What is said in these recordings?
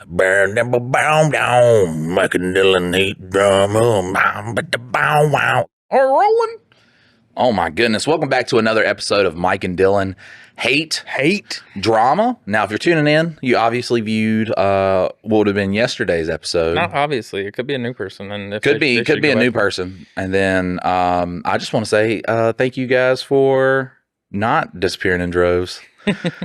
Burn them bow down, Michael Dillon heat drum, but the bow wow. Are rolling? Oh my goodness! Welcome back to another episode of Mike and Dylan Hate Drama. Now, if you're tuning in, you obviously viewed what would have been yesterday's episode. Not obviously, it could be a new person, and if could be a new person. And then I just want to say thank you guys for not disappearing in droves.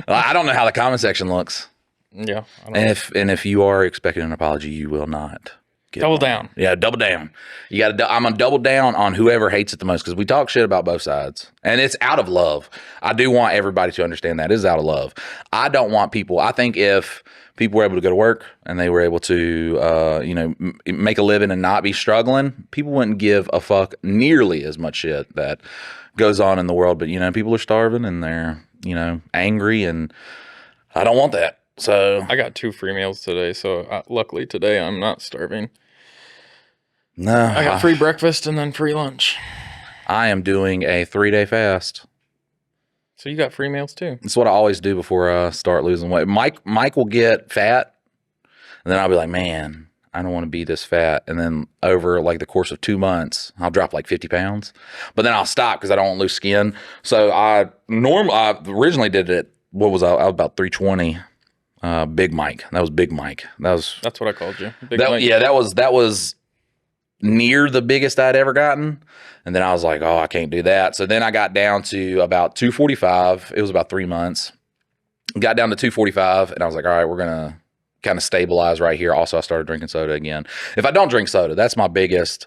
I don't know how the comment section looks. Yeah, and if you are expecting an apology, you will not. Double down. Yeah, double down. You got to. I'm gonna double down on whoever hates it the most because we talk shit about both sides, and it's out of love. I do want everybody to understand that it is out of love. I don't want people. I think if people were able to go to work and they were able to, make a living and not be struggling, people wouldn't give a fuck nearly as much shit that goes on in the world. But people are starving and they're angry, and I don't want that. So I got 2 free meals today, so luckily today I'm not starving. No, I got free breakfast and then free lunch. I am doing a 3-day fast. So you got free meals too? That's what I always do before I start losing weight. Mike will get fat, and then I'll be like, man, I don't want to be this fat. And then over like the course of 2 months, I'll drop like 50 pounds. But then I'll stop because I don't want to lose skin. So I originally did it. What was I was about 320. Big Mike. That was Big Mike. That's what I called you. Big Mike. Yeah, that was near the biggest I'd ever gotten. And then I was like, oh, I can't do that. So then I got down to about 245. It was about 3 months. Got down to 245, and I was like, all right, we're gonna kind of stabilize right here. Also, I started drinking soda again. If I don't drink soda, that's my biggest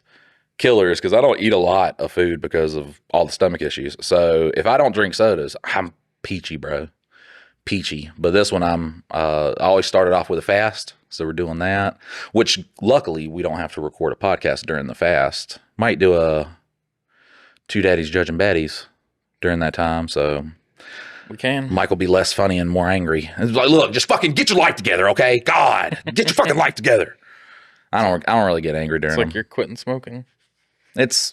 killer, is because I don't eat a lot of food because of all the stomach issues. So if I don't drink sodas, I'm peachy, bro. Peachy. But this one I always started off with a fast, so we're doing that, which luckily we don't have to record a podcast during the fast. Might do a 2 Daddies Judging Baddies during that time, so we can. Mike will be less funny and more angry. It's like, look, just fucking get your life together, okay? God, get your fucking life together. I don't really get angry during It's like you're quitting smoking. It's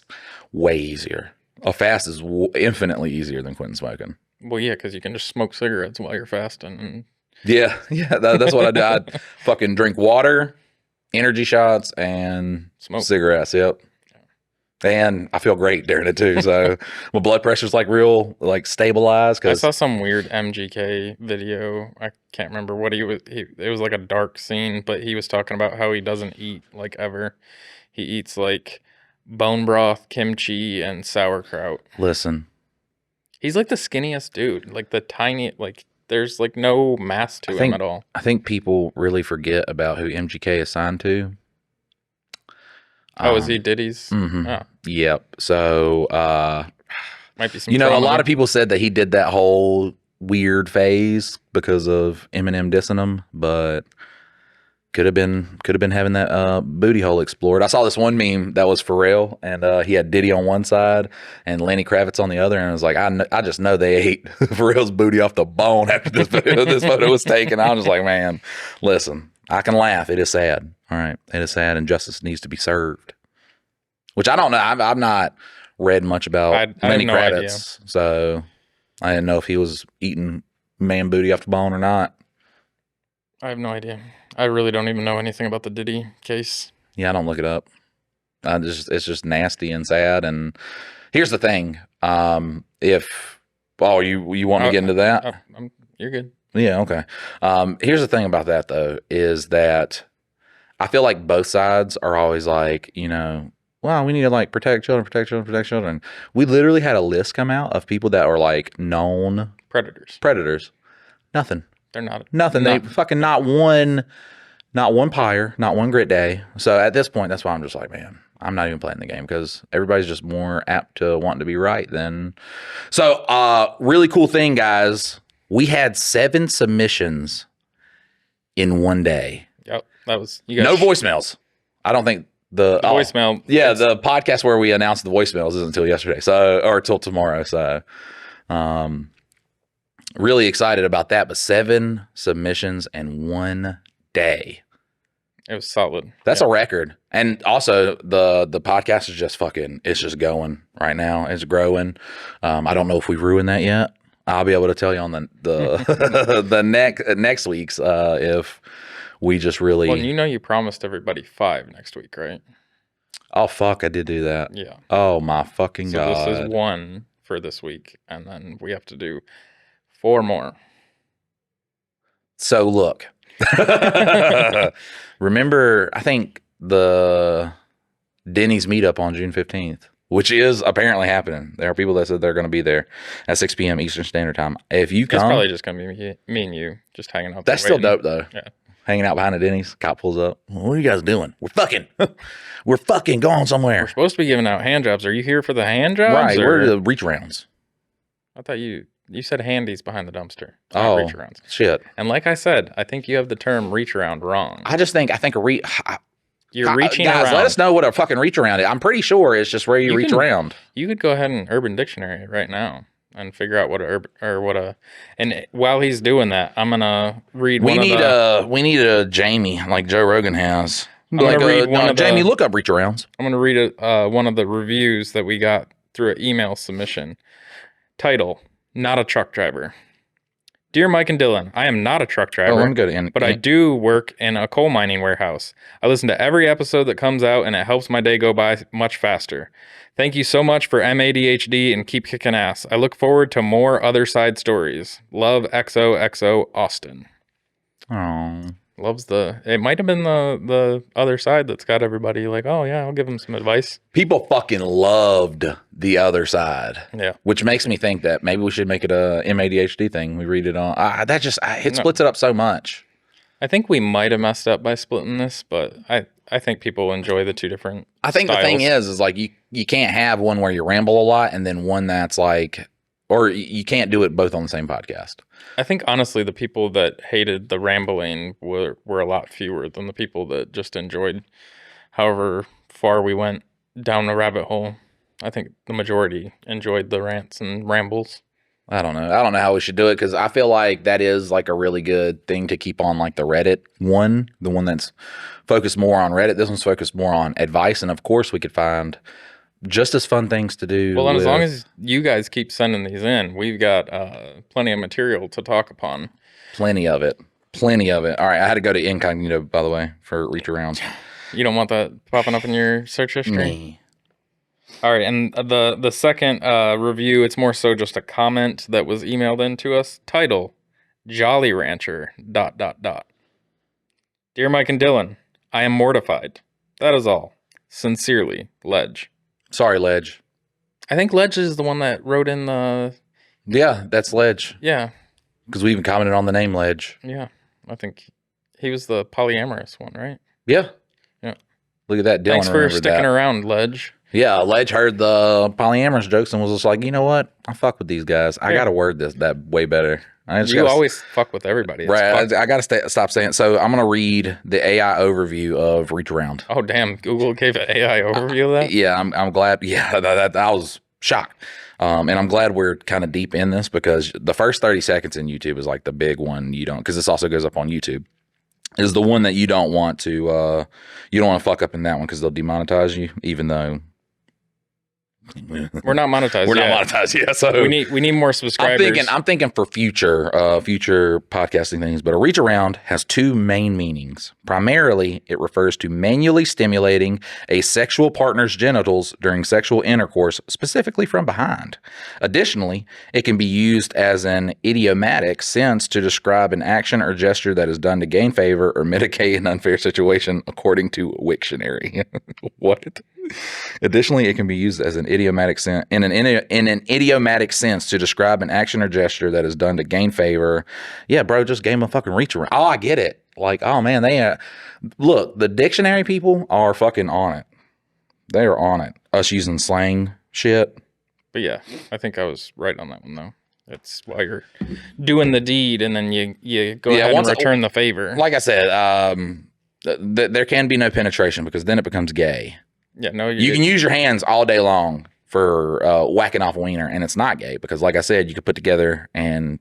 way easier. A fast is infinitely easier than quitting smoking. Well, yeah, because you can just smoke cigarettes while you're fasting. Yeah, that's what I do. I fucking drink water, energy shots, and smoke cigarettes. Yep. And I feel great during it too. So my blood pressure's like real, like stabilized. I saw some weird MGK video. I can't remember what he was. It was like a dark scene, but he was talking about how he doesn't eat like ever. He eats like bone broth, kimchi, and sauerkraut. Listen. He's like the skinniest dude, like the tiny, like there's like no mass to him at all. I think people really forget about who MGK is signed to. Oh, is he Diddy's? Mm-hmm. Oh. Yep. So, might be some. A lot of people said that he did that whole weird phase because of Eminem dissing him, but could have been having that booty hole explored. I saw this one meme that was Pharrell, and he had Diddy on one side and Lenny Kravitz on the other, and I was like, I just know they ate Pharrell's booty off the bone after this photo was taken. I was just like, man, listen, I can laugh. It is sad. All right, it is sad, and justice needs to be served. Which I don't know. I've not read much about Lenny Kravitz, so I didn't know if he was eating man booty off the bone or not. I have no idea. I really don't even know anything about the Diddy case. Yeah, I don't look it up. It's just nasty and sad. And here's the thing: you want to get into that? You're good. Yeah, okay. Here's the thing about that though, is that I feel like both sides are always like, well, we need to like protect children. We literally had a list come out of people that were like known predators. Nothing. They're not. Nothing. They fucking not one pyre, not one grit day. So at this point, that's why I'm just like, man, I'm not even playing the game because everybody's just more apt to wanting to be right than. So really cool thing, guys. We had 7 submissions in one day. Yep. That was no voicemails. I don't think the voicemail. Yeah, the podcast where we announced the voicemails isn't until yesterday. Or till tomorrow. So really excited about that, but 7 submissions in one day. It was solid. That's a record. And also the podcast is just it's just going right now. It's growing. I don't know if we've ruined that yet. I'll be able to tell you on the next week's if We just really. Well, you know you promised everybody 5 next week, right? Oh, fuck, I did do that. Yeah. Oh, my fucking So God. this is 1 for this week, and then we have to do 4 more. So look. Remember, I think the Denny's meetup on June 15th, which is apparently happening. There are people that said they're going to be there at 6 p.m. Eastern Standard Time. If you come, It's probably just going to be me and you just hanging out there. that's still dope, though. Yeah. Hanging out behind a Denny's. Cop pulls up. What are you guys doing? We're fucking. We're fucking going somewhere. We're supposed to be giving out hand jobs. Are you here for the hand jobs? Right. Or? We're the reach rounds. I thought you said handies behind the dumpster. Oh, reach arounds. Shit. And like I said, I think you have the term reach around wrong. I think You're reaching guys, around. let us know what a fucking reach around is. I'm pretty sure it's just where you reach around. You could go ahead and Urban Dictionary right now and figure out and while he's doing that, I'm gonna read we need a Jamie like Joe Rogan has. I'm gonna read Jamie, look up reach arounds. I'm gonna read one of the reviews that we got through an email submission. Title: Not a truck driver. Dear Mike and Dylan, I am not a truck driver, let me go to but I do work in a coal mining warehouse. I listen to every episode that comes out, and it helps my day go by much faster. Thank you so much for MADHD and keep kicking ass. I look forward to more other side stories. Love XOXO Austin. Oh. It might have been the other side that's got everybody like, oh yeah, I'll give them some advice. People fucking loved the other side. Yeah. Which makes me think that maybe we should make it a MADHD thing. We read it on. It splits it up so much. I think we might have messed up by splitting this, but I think people enjoy the two different I think styles. the thing is like you can't have one where you ramble a lot and then one that's like, or you can't do it both on the same podcast. I think honestly the people that hated the rambling were a lot fewer than the people that just enjoyed however far we went down the rabbit hole. I think the majority enjoyed the rants and rambles. I don't know how we should do it because I feel like that is like a really good thing to keep on like the Reddit one, the one that's focused more on Reddit. This one's focused more on advice. And of course we could find just as fun things to do. Well, and as long as you guys keep sending these in, we've got plenty of material to talk upon. Plenty of it. All right. I had to go to incognito, by the way, for reach arounds. You don't want that popping up in your search history? Nee. All right. And the second review, it's more so just a comment that was emailed in to us. Title: Jolly Rancher ... Dear Mike and Dylan, I am mortified. That is all. Sincerely, Ledge. Sorry, Ledge. I think Ledge is the one that wrote in the... Yeah, that's Ledge. Yeah. Because we even commented on the name Ledge. Yeah. I think he was the polyamorous one, right? Yeah. Yeah. Look at that, Dylan. Thanks for sticking around, Ledge. Yeah, Ledge heard the polyamorous jokes and was just like, you know what? I fuck with these guys. I got to word that way better. You always fuck with everybody. Right. I got to stop saying it. So I'm going to read the AI overview of Reach Around. Oh, damn. Google gave an AI overview of that? Yeah, I'm glad. Yeah, that I was shocked. And I'm glad we're kind of deep in this because the first 30 seconds in YouTube is like the big one you don't, because this also goes up on YouTube, is the one that you don't want to fuck up in that one because they'll demonetize you, even though we're not monetized. We're not monetized yet. So we need more subscribers. I'm thinking for future podcasting things. But a reach around has two main meanings. Primarily, it refers to manually stimulating a sexual partner's genitals during sexual intercourse, specifically from behind. Additionally, it can be used as an idiomatic sense to describe an action or gesture that is done to gain favor or mitigate an unfair situation, according to Wiktionary. What? Additionally, it can be used as an idiomatic sense in an idiomatic sense to describe an action or gesture that is done to gain favor. Yeah, bro, just gave him a fucking reach around. Oh, I get it. Like, oh man, look, the dictionary people are fucking on it. They are on it. Us using slang shit. But yeah, I think I was right on that one though. It's while you're doing the deed and then you go ahead and return the favor. Like I said, there can be no penetration because then it becomes gay. Yeah, no. You can use your hands all day long for whacking off a wiener, and it's not gay because, like I said, you could put together an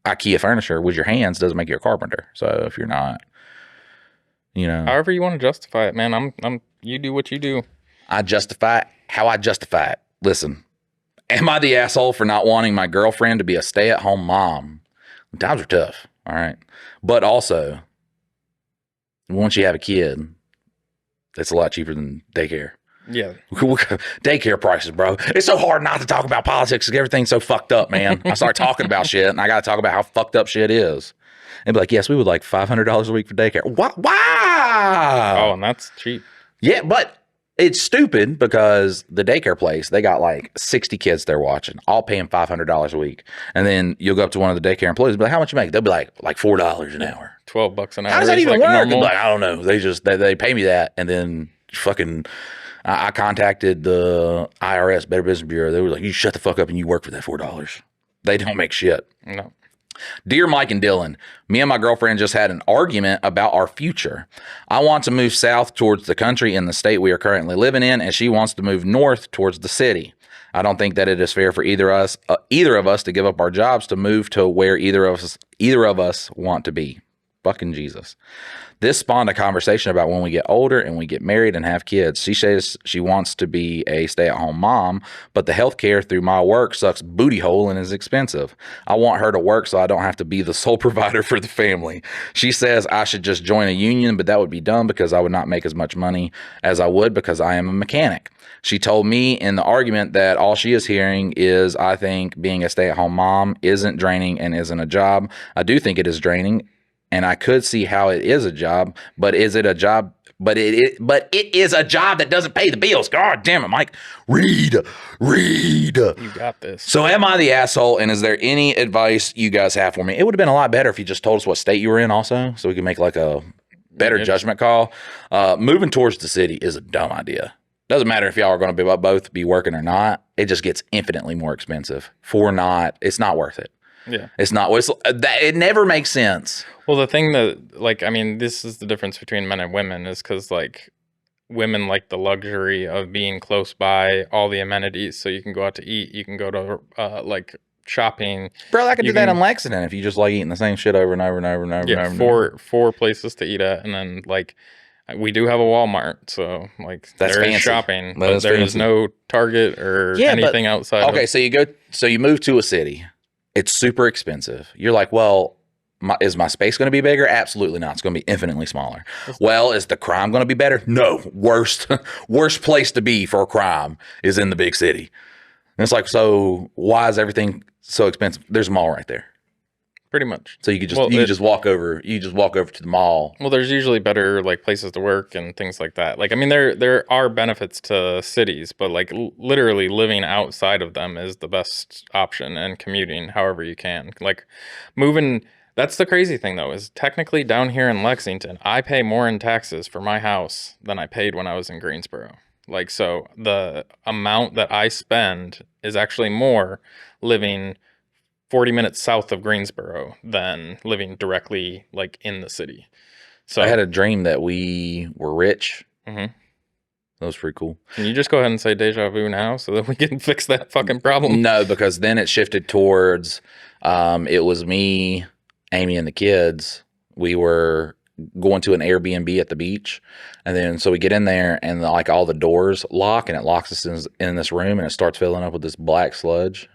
IKEA furniture with your hands. Doesn't make you a carpenter. So if you're not, however you want to justify it, man. You do what you do. I justify how I justify it. Listen, am I the asshole for not wanting my girlfriend to be a stay-at-home mom? Times are tough. All right, but also, once you have a kid, it's a lot cheaper than daycare. Yeah. Daycare prices, bro. It's so hard not to talk about politics because everything's so fucked up, man. I start talking about shit and I got to talk about how fucked up shit is. And be like, yes, we would like $500 a week for daycare. Wow. Oh, and that's cheap. Yeah, but it's stupid because the daycare place, they got like 60 kids they're watching, all paying $500 a week. And then you'll go up to one of the daycare employees and be like, how much you make? They'll be like $4 an hour. $12 an hour. How does that even work? Normal? Like, I don't know. They pay me that. And then fucking, I contacted the IRS, Better Business Bureau. They were like, you shut the fuck up and you work for that $4. They don't make shit. No. Dear Mike and Dylan, me and my girlfriend just had an argument about our future. I want to move south towards the country in the state we are currently living in, and she wants to move north towards the city. I don't think that it is fair for either of us to give up our jobs to move to where either of us want to be. Fucking Jesus. This spawned a conversation about when we get older and we get married and have kids. She says she wants to be a stay-at-home mom, but the health care through my work sucks booty hole and is expensive. I want her to work so I don't have to be the sole provider for the family. She says I should just join a union, but that would be dumb because I would not make as much money as I would because I am a mechanic. She told me in the argument that all she is hearing is I think being a stay-at-home mom isn't draining and isn't a job. I do think it is draining. And I could see how it is a job, but is it a job? But it is a job that doesn't pay the bills. God damn it, Mike. Read. You got this. So am I the asshole? And is there any advice you guys have for me? It would have been a lot better if you just told us what state you were in also, so we could make like a better judgment call. Moving towards the city is a dumb idea. Doesn't matter if y'all are going to both be working or not. It just gets infinitely more expensive. It's not worth it. Yeah. It's not. It never makes sense. Well, the thing that, like, I mean, this is the difference between men and women is because, like, women like the luxury of being close by, all the amenities, so you can go out to eat, you can go to, like, shopping. Bro, I could do that in Lexington if you just like eating the same shit over and over and over and over. Yeah, and over. four places to eat at, and then, like, we do have a Walmart, so, like, that's there fancy. is shopping, but there is no Target or anything outside. Okay, so you move to a city. It's super expensive. You're like, well, is my space going to be bigger? Absolutely not. It's going to be infinitely smaller. Well, is the crime going to be better? No. Worst place to be for a crime is in the big city. And it's like, so why is everything so expensive? There's a mall right there. Pretty much. So you could just walk over. You just walk over to the mall. Well, there's usually better like places to work and things like that. Like, I mean, there are benefits to cities, but like literally living outside of them is the best option, and commuting however you can. Like moving. That's the crazy thing though, is technically down here in Lexington, I pay more in taxes for my house than I paid when I was in Greensboro. Like, so the amount that I spend is actually more living 40 minutes south of Greensboro than living directly like in the city. So I had a dream that we were rich. Mm-hmm. That was pretty cool. Can you just go ahead and say deja vu now so that we can fix that fucking problem? No, because then it shifted towards it was me, Amy, and the kids. We were going to an Airbnb at the beach, and then so we get in there and like all the doors lock and it locks us in this room and it starts filling up with this black sludge.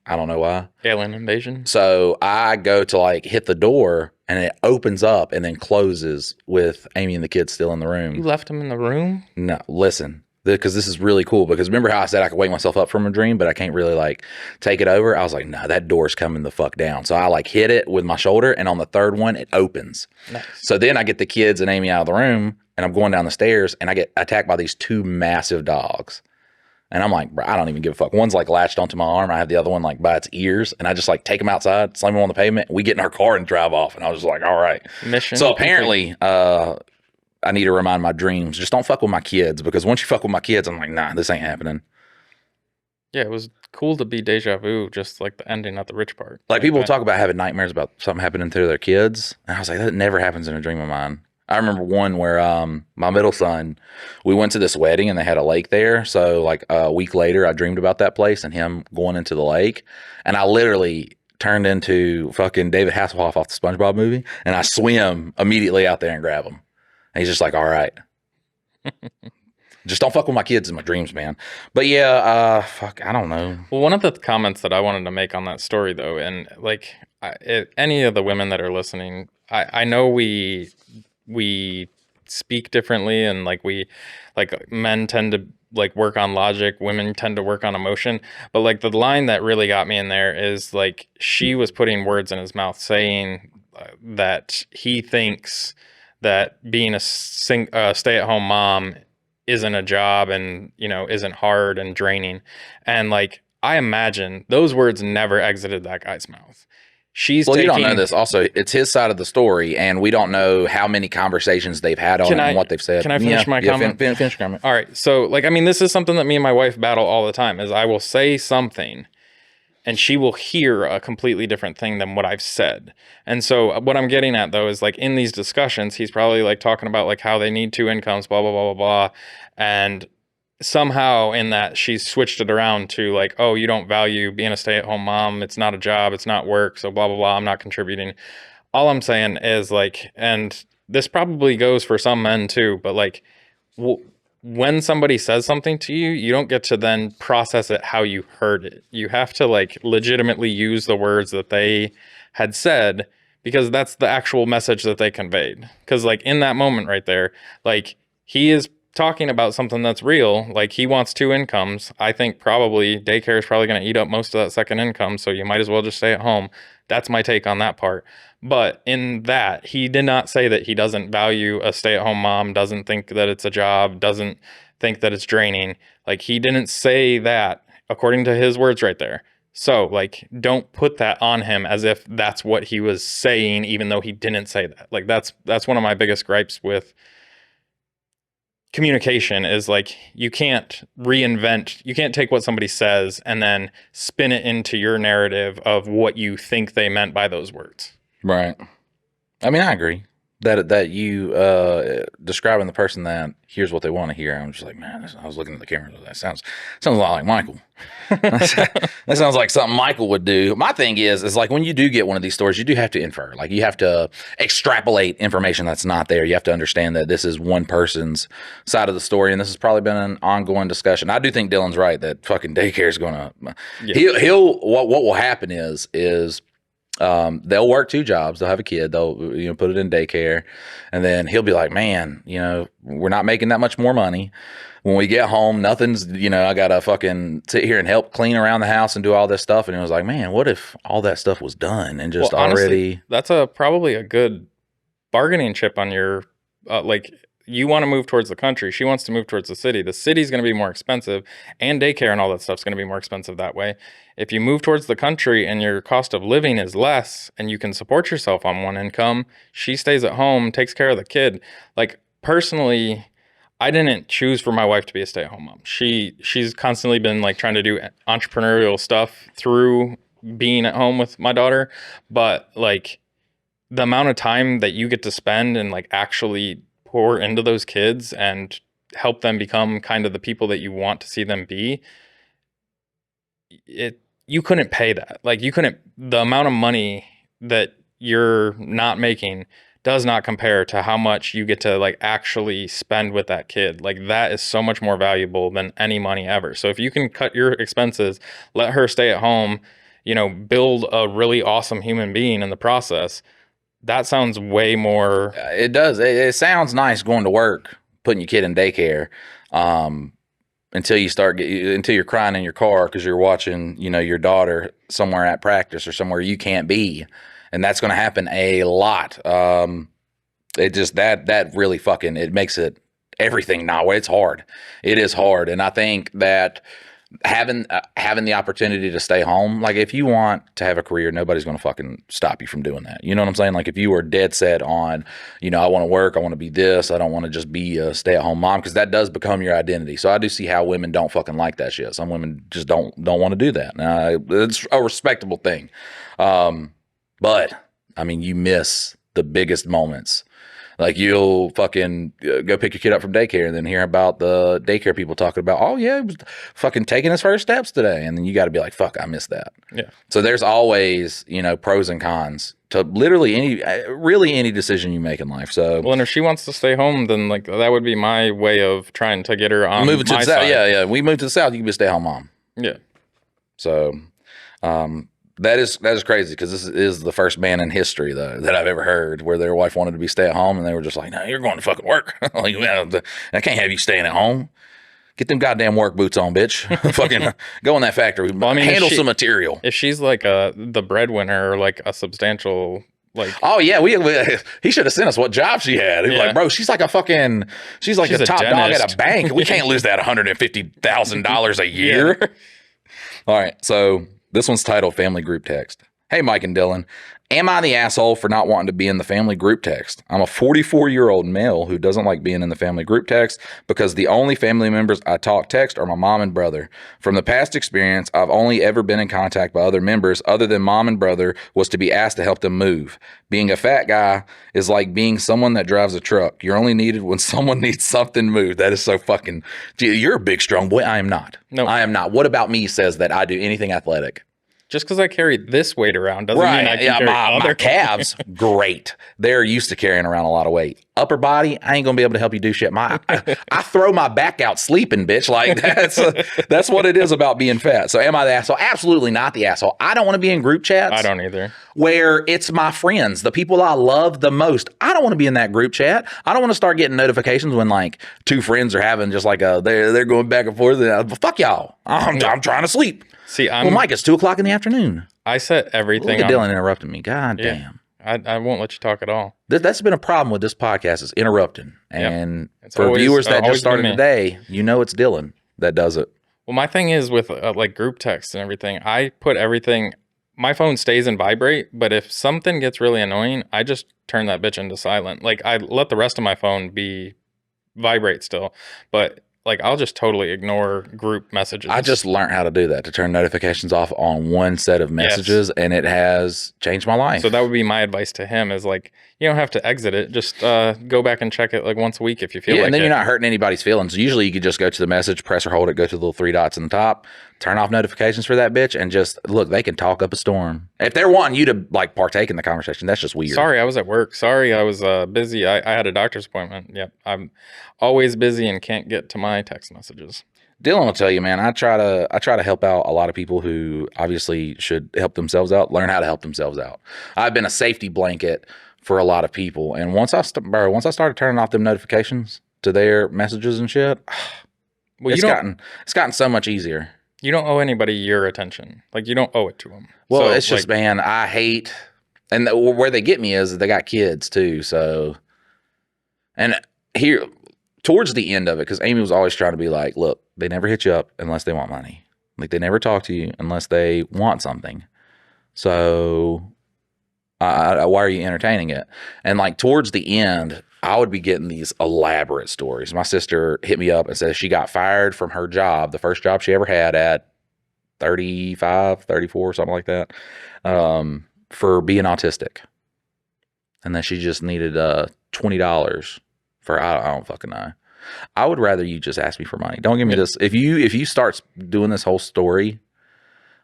I don't know why. Alien invasion. So I go to like hit the door and it opens up and then closes with Amy and the kids still in the room. You left them in the room? No, listen, because this is really cool. Because remember how I said I could wake myself up from a dream, but I can't really like take it over? I was like, no, that door's coming the fuck down. So I like hit it with my shoulder, and on the third one, it opens. Nice. So then I get the kids and Amy out of the room, and I'm going down the stairs, and I get attacked by these two massive dogs. And I'm like, bro, I don't even give a fuck. One's like latched onto my arm. I have the other one like by its ears. And I just like take them outside, slam them on the pavement. We get in our car and drive off. And I was just like, all right. Mission. So apparently, I need to remind my dreams. Just don't fuck with my kids. Because once you fuck with my kids, I'm like, nah, this ain't happening. Yeah, it was cool to be deja vu, just like the ending, not the rich part. Like people talk about having nightmares about something happening to their kids. And I was like, that never happens in a dream of mine. I remember one where my middle son, we went to this wedding and they had a lake there. So like a week later, I dreamed about that place and him going into the lake. And I literally turned into fucking David Hasselhoff off the SpongeBob movie. And I swim immediately out there and grab him. And he's just like, all right. Just don't fuck with my kids in my dreams, man. But yeah, fuck, I don't know. Well, one of the comments that I wanted to make on that story though, and like any of the women that are listening, I know we speak differently, and like men tend to like work on logic, women tend to work on emotion. But like the line that really got me in there is like she was putting words in his mouth saying that he thinks that being a stay-at-home mom isn't a job and, you know, isn't hard and draining. And like I imagine those words never exited that guy's mouth. She's Well, you don't know taking. this. Also, it's his side of the story, and we don't know how many conversations they've had on it and what they've said. Can I finish my comment? Finish your comment. All right. So, like, I mean, this is something that me and my wife battle all the time. Is I will say something, and she will hear a completely different thing than what I've said. And so, what I'm getting at though is like in these discussions, he's probably like talking about like how they need two incomes, blah blah blah blah blah, and somehow in that she's switched it around to like, oh, you don't value being a stay-at-home mom, it's not a job, it's not work, so blah blah blah, I'm not contributing. All I'm saying is like, and this probably goes for some men too, but like when somebody says something to you, you don't get to then process it how you heard it. You have to like legitimately use the words that they had said, because that's the actual message that they conveyed. Because like in that moment right there, like he is talking about something that's real. Like he wants two incomes. I think probably daycare is probably going to eat up most of that second income, so you might as well just stay at home. That's my take on that part. But in that, he did not say that he doesn't value a stay-at-home mom, doesn't think that it's a job, doesn't think that it's draining. Like he didn't say that according to his words right there. So like don't put that on him as if that's what he was saying, even though he didn't say that. Like that's one of my biggest gripes with communication is like you can't take what somebody says and then spin it into your narrative of what you think they meant by those words. Right. I mean, I agree that you describing the person that hears what they want to hear. I'm just like, man, I was looking at the camera. That sounds a lot like Michael. That sounds like something Michael would do. My thing is like when you do get one of these stories, you do have to infer. Like you have to extrapolate information that's not there. You have to understand that this is one person's side of the story, and this has probably been an ongoing discussion. I do think Dylan's right that fucking daycare is going to. Yeah. What will happen is they'll work two jobs. They'll have a kid. They'll put it in daycare, and then he'll be like, "Man, we're not making that much more money. When we get home, nothing's. I gotta fucking sit here and help clean around the house and do all this stuff." And he was like, "Man, what if all that stuff was done and just honestly, that's probably a good bargaining chip on your like." You want to move towards the country. She wants to move towards the city. The city's going to be more expensive, and daycare and all that stuff's going to be more expensive that way. If you move towards the country and your cost of living is less and you can support yourself on one income, she stays at home, takes care of the kid. Like personally, I didn't choose for my wife to be a stay-at-home mom. She's constantly been like trying to do entrepreneurial stuff through being at home with my daughter, but like the amount of time that you get to spend and like actually pour into those kids and help them become kind of the people that you want to see them be, you couldn't pay that. Like the amount of money that you're not making does not compare to how much you get to like actually spend with that kid. Like that is so much more valuable than any money ever. So if you can cut your expenses, let her stay at home, build a really awesome human being in the process, that sounds way more. It does. It sounds nice going to work, putting your kid in daycare, until you're crying in your car because you're watching, your daughter somewhere at practice or somewhere you can't be, and that's going to happen a lot. It just that really fucking it makes it everything now. It's hard. It is hard, and I think that having the opportunity to stay home, like if you want to have a career, nobody's going to fucking stop you from doing that. You know what I'm saying? Like if you were dead set on, I want to work, I want to be this, I don't want to just be a stay-at-home mom, because that does become your identity. So I do see how women don't fucking like that shit. Some women just don't want to do that. It's a respectable thing. But I mean, you miss the biggest moments. Like you'll fucking go pick your kid up from daycare and then hear about the daycare people talking about, oh yeah, he was fucking taking his first steps today. And then you got to be like, fuck, I missed that. Yeah. So there's always, pros and cons to literally any decision you make in life. So, well, and if she wants to stay home, then like that would be my way of trying to get her on moving to the south. Yeah. We moved to the south. You can be a stay-at-home mom. Yeah. So, That is crazy because this is the first man in history though that I've ever heard where their wife wanted to be stay at home and they were just like, "No, you're going to fucking work. Like, I can't have you staying at home. Get them goddamn work boots on, bitch. Fucking go in that factory. Well, I mean, handle some material." If she's like the breadwinner or like a substantial like, oh yeah, he should have sent us what job she had. He was like, bro, she's like a top dog at a bank. We can't lose that $150,000 a year. Yeah. All right, so this one's titled Family Group Text. Hey, Mike and Dylan. Am I the asshole for not wanting to be in the family group text? I'm a 44-year-old male who doesn't like being in the family group text because the only family members I talk text are my mom and brother. From the past experience, I've only ever been in contact by other members other than mom and brother was to be asked to help them move. Being a fat guy is like being someone that drives a truck. You're only needed when someone needs something moved. That is so fucking... You're a big, strong boy. I am not. No, I am not. What about me says that I do anything athletic? Just because I carry this weight around doesn't mean I can carry my calves, great. They're used to carrying around a lot of weight. Upper body, I ain't gonna be able to help you do shit. I throw my back out sleeping, bitch. Like that's what it is about being fat. So am I the asshole? Absolutely not the asshole. I don't want to be in group chats. I don't either. Where it's my friends, the people I love the most. I don't want to be in that group chat. I don't want to start getting notifications when like two friends are having just like they're going back and forth. Fuck y'all. I'm trying to sleep. See, Mike, it's 2:00 in the afternoon. I set everything. Look at Dylan interrupting me. God damn. I won't let you talk at all. That's been a problem with this podcast is interrupting. And for viewers that just started today, you know it's Dylan that does it. Well, my thing is with like group text and everything, I put everything, my phone stays in vibrate, but if something gets really annoying, I just turn that bitch into silent. Like I let the rest of my phone be vibrate still, but like I'll just totally ignore group messages. I just learned how to do that, to turn notifications off on one set of messages, and it has changed my life. So that would be my advice to him is like, you don't have to exit it. Just go back and check it like once a week if you feel like it. And then you're not hurting anybody's feelings. Usually you could just go to the message, press or hold it, go to the little 3 dots in the top, turn off notifications for that bitch, and just look, they can talk up a storm. If they're wanting you to like partake in the conversation, that's just weird. Sorry, I was at work. Sorry, I was busy. I had a doctor's appointment. Yep. I'm always busy and can't get to my text messages. Dylan will tell you, man, I try to help out a lot of people who obviously should help themselves out, learn how to help themselves out. I've been a safety blanket for a lot of people. And once I started turning off them notifications to their messages and shit, well, it's gotten so much easier. You don't owe anybody your attention. Like you don't owe it to them. Well, so, it's just, man, I hate, and where they get me is they got kids too. So, and here towards the end of it, because Amy was always trying to be like, look, they never hit you up unless they want money. Like they never talk to you unless they want something. So why are you entertaining it? And like towards the end, I would be getting these elaborate stories. My sister hit me up and said she got fired from her job, the first job she ever had at 35, 34, something like that, for being autistic. And that she just needed $20 for, I don't fucking know. I would rather you just ask me for money. Don't give me this. If you start doing this whole story,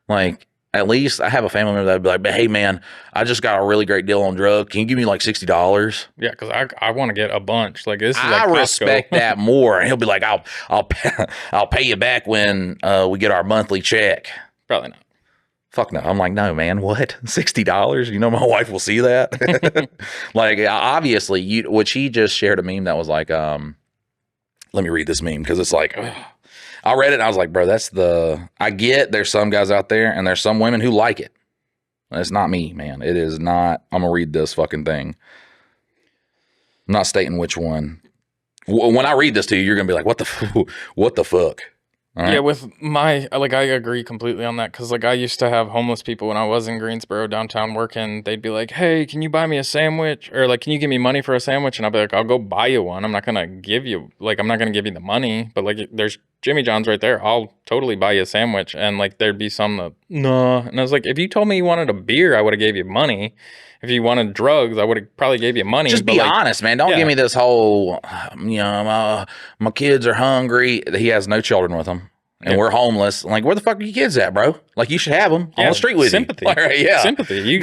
like, at least I have a family member that would be like, but hey, man, I just got a really great deal on drugs. Can you give me like $60? Yeah, because I want to get a bunch. Like this is I like respect that more. And he'll be like, I'll pay you back when we get our monthly check. Probably not. Fuck no. I'm like, no, man, what? $60? You know, my wife will see that. Like, obviously, she just shared a meme that was like, let me read this meme because it's like, ugh. I read it and I was like, bro, I get there's some guys out there and there's some women who like it. It's not me, man. It is not. I'm going to read this fucking thing. I'm not stating which one. When I read this to you, you're going to be like, what the fuck? Right. Yeah, with I agree completely on that because like I used to have homeless people when I was in Greensboro downtown working. They'd be like, "Hey, can you buy me a sandwich?" Or like, "Can you give me money for a sandwich?" And I'll be like, "I'll go buy you one. I'm not gonna give you the money, but like, there's Jimmy John's right there. I'll totally buy you a sandwich." And like, there'd be some that no, and I was like, if you told me you wanted a beer, I would have gave you money. If you wanted drugs, I would have probably gave you money. Just be honest, man. Don't give me this whole, my kids are hungry. He has no children with him. And we're homeless. Like, where the fuck are your kids at, bro? Like, you should have them on the street with sympathy. you. Like, yeah. Sympathy.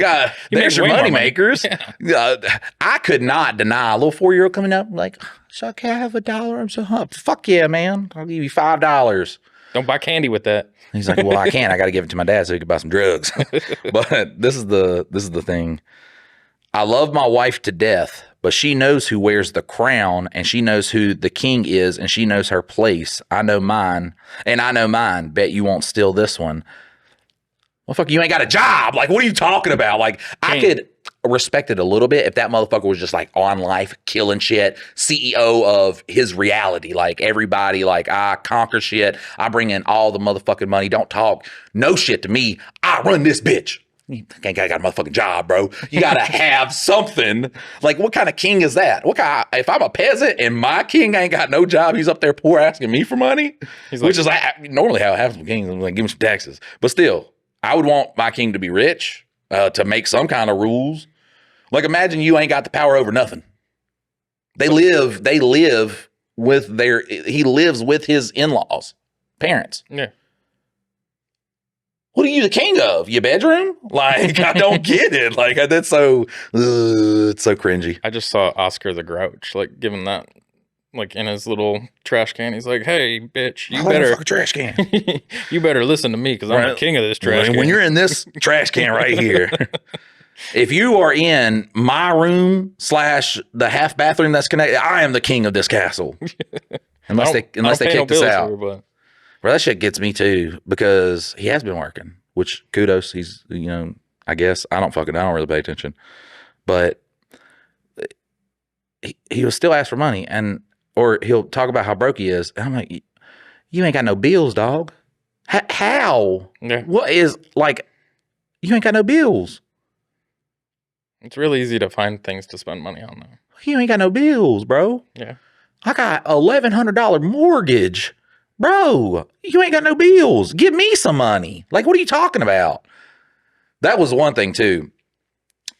There's your money makers. Yeah. I could not deny a little 4-year-old coming up like, so can I have $1? I'm so fuck yeah, man. I'll give you $5. Don't buy candy with that. He's like, well, I can't. I got to give it to my dad so he can buy some drugs. But this is the thing. I love my wife to death, but she knows who wears the crown, and she knows who the king is, and she knows her place. I know mine, and I know mine. Bet you won't steal this one. Well, fuck, you ain't got a job. Like, what are you talking about? Like, I could respect it a little bit if that motherfucker was just like on life, killing shit, CEO of his reality. Like, everybody, like, I conquer shit. I bring in all the motherfucking money. Don't talk no shit to me. I run this bitch. You ain't got a motherfucking job, bro. You got to have something. Like, what kind of king is that? If I'm a peasant and my king ain't got no job, he's up there poor asking me for money, which is like normally how it happens with kings. I'm like, give me some taxes. But still, I would want my king to be rich, to make some kind of rules. Like, imagine you ain't got the power over nothing. He lives with his in-laws, parents. Yeah. What are you the king of? Your bedroom? Like, I don't get it. Like, that's so, it's so cringy. I just saw Oscar the Grouch, like, giving that, like, in his little trash can. He's like, hey, bitch, you better. Fucking trash can. You better listen to me because I'm the king of this trash can. When you're in this trash can right here, if you are in my room / the half bathroom that's connected, I am the king of this castle. Unless they kick us out. Here, but. Bro, that shit gets me too, because he has been working, which kudos. He's, I guess I don't really pay attention, but he will still ask for money, or he'll talk about how broke he is. And I'm like, you ain't got no bills, dog. How? Yeah. What is, like, you ain't got no bills. It's really easy to find things to spend money on, though. You ain't got no bills, bro. Yeah. I got $1,100 mortgage. Bro, you ain't got no bills. Give me some money. Like, what are you talking about? That was one thing, too.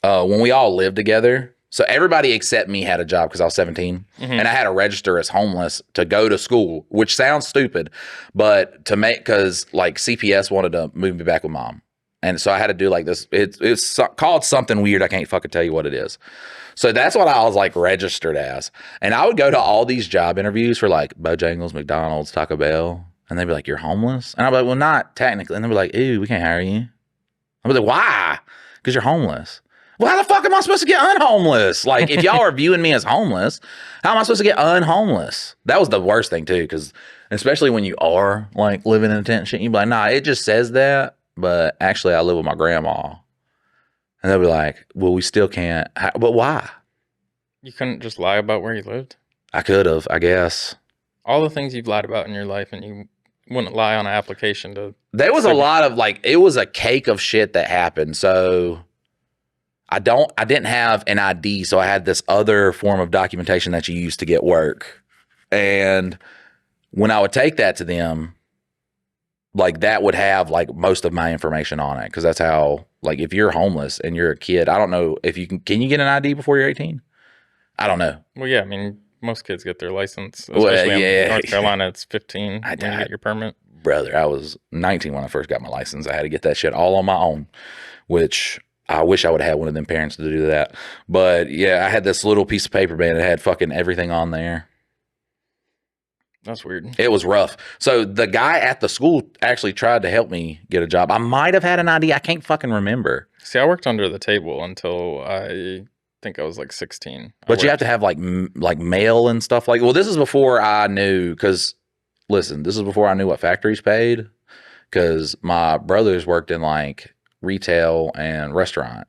When we all lived together, so everybody except me had a job because I was 17. Mm-hmm. And I had to register as homeless to go to school, which sounds stupid, but because, like, CPS wanted to move me back with mom. And so I had to do, like, this. It's called something weird. I can't fucking tell you what it is. So that's what I was, like, registered as. And I would go to all these job interviews for, like, Bojangles, McDonald's, Taco Bell. And they'd be like, you're homeless? And I'd be like, well, not technically. And they'd be like, ew, we can't hire you. I'd be like, why? Because you're homeless. Well, how the fuck am I supposed to get unhomeless? Like, if y'all are viewing me as homeless, how am I supposed to get unhomeless? That was the worst thing, too, because especially when you are, like, living in a tent and shit, you'd be like, nah, it just says that, but actually I live with my grandma. And they'll be like, well, we still can't. But why? You couldn't just lie about where you lived? I could have, I guess. All the things you've lied about in your life, and you wouldn't lie on an application to... There was a lot of, like, it was a cake of shit that happened. So I didn't have an ID. So I had this other form of documentation that you use to get work. And when I would take that to them, like, that would have, like, most of my information on it. Because that's how, like, if you're homeless and you're a kid, I don't know if you can you get an ID before you're 18? I don't know. Well, yeah, I mean, most kids get their license. Especially in North Carolina, it's 15 when you get your permit. Brother, I was 19 when I first got my license. I had to get that shit all on my own, which I wish I would have had one of them parents to do that. But, yeah, I had this little piece of paper, man. It had fucking everything on there. That's weird. It was rough. So the guy at the school actually tried to help me get a job. I might have had an ID. I can't fucking remember. See, I worked under the table until I think I was like 16. But you have to have like mail and stuff like. Well, this is before I knew, because listen, this is before I knew what factories paid, because my brothers worked in like retail and restaurant.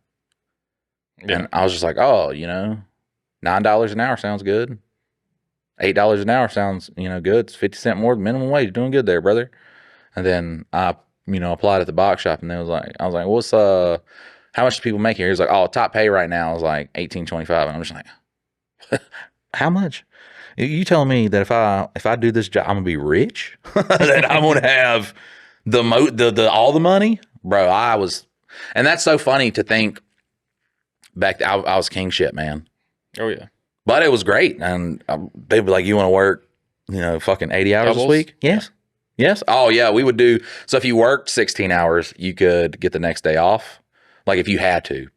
Yeah. And I was just like, oh, $9 an hour sounds good. $8 an hour sounds, good. It's 50 cents more than minimum wage. You're doing good there, brother. And then I, applied at the box shop, and I was like, what's how much do people make here? He was like, oh, top pay right now is like $18.25. And I'm just like, how much? You telling me that if I do this job, I'm gonna be rich? That I'm gonna have the all the money, bro? And that's so funny to think back. I was king shit, man. Oh yeah. But it was great. And they'd be like, you want to work, fucking 80 hours Doubles? this week? Yes. Yeah. Yes. Oh, yeah. We would do. So if you worked 16 hours, you could get the next day off. Like if you had to.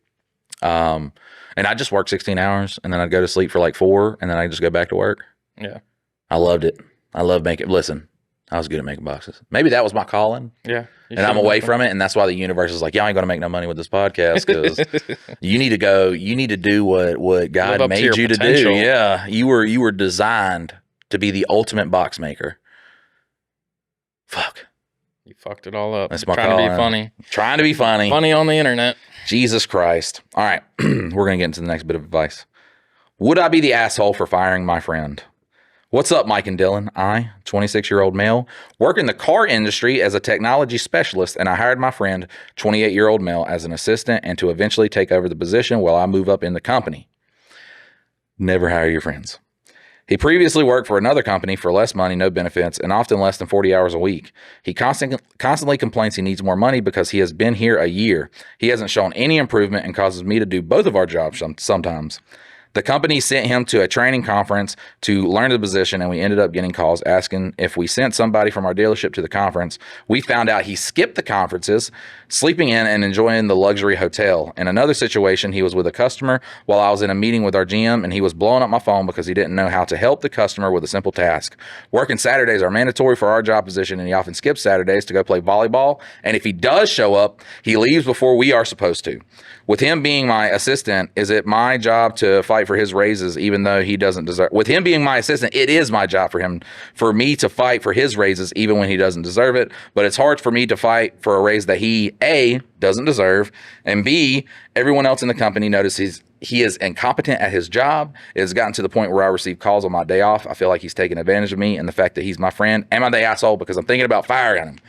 And I just worked 16 hours, and then I'd go to sleep for like 4, and then I'd just go back to work. Yeah. I loved it. I love making. Listen, I was good at making boxes. Maybe that was my calling. Yeah. And I'm away from it. And that's why the universe is like, y'all ain't going to make no money with this podcast because you need to do what God made you to do. Yeah. You were designed to be the ultimate box maker. Fuck. You fucked it all up. That's my Trying to be funny. Trying to be funny. Funny on the internet. Jesus Christ. All right. We're going to get into the next bit of advice. Would I be the asshole for firing my friend? What's up, Mike and Dylan? I, 26-year-old male, work in the car industry as a technology specialist, and I hired my friend, 28-year-old male, as an assistant and to eventually take over the position while I move up in the company. Never hire your friends. He previously worked for another company for less money, no benefits, and often less than 40 hours a week. He constantly complains he needs more money because he has been here a year. He hasn't shown any improvement and causes me to do both of our jobs sometimes. The company sent him to a training conference to learn the position, and we ended up getting calls asking if we sent somebody from our dealership to the conference. We found out he skipped the conferences, sleeping in and enjoying the luxury hotel. In another situation, he was with a customer while I was in a meeting with our GM, and he was blowing up my phone because he didn't know how to help the customer with a simple task. Working Saturdays are mandatory for our job position, and he often skips Saturdays to go play volleyball. And if he does show up, he leaves before we are supposed to. With him being my assistant, is it my job to fight for his raises even though he doesn't deserve? With him being my assistant, it is my job for me to fight for his raises even when he doesn't deserve it. But it's hard for me to fight for a raise that he, A, doesn't deserve, and B, everyone else in the company notices he is incompetent at his job. It has gotten to the point where I receive calls on my day off. I feel like he's taking advantage of me and the fact that he's my friend. Am I the asshole because I'm thinking about firing him?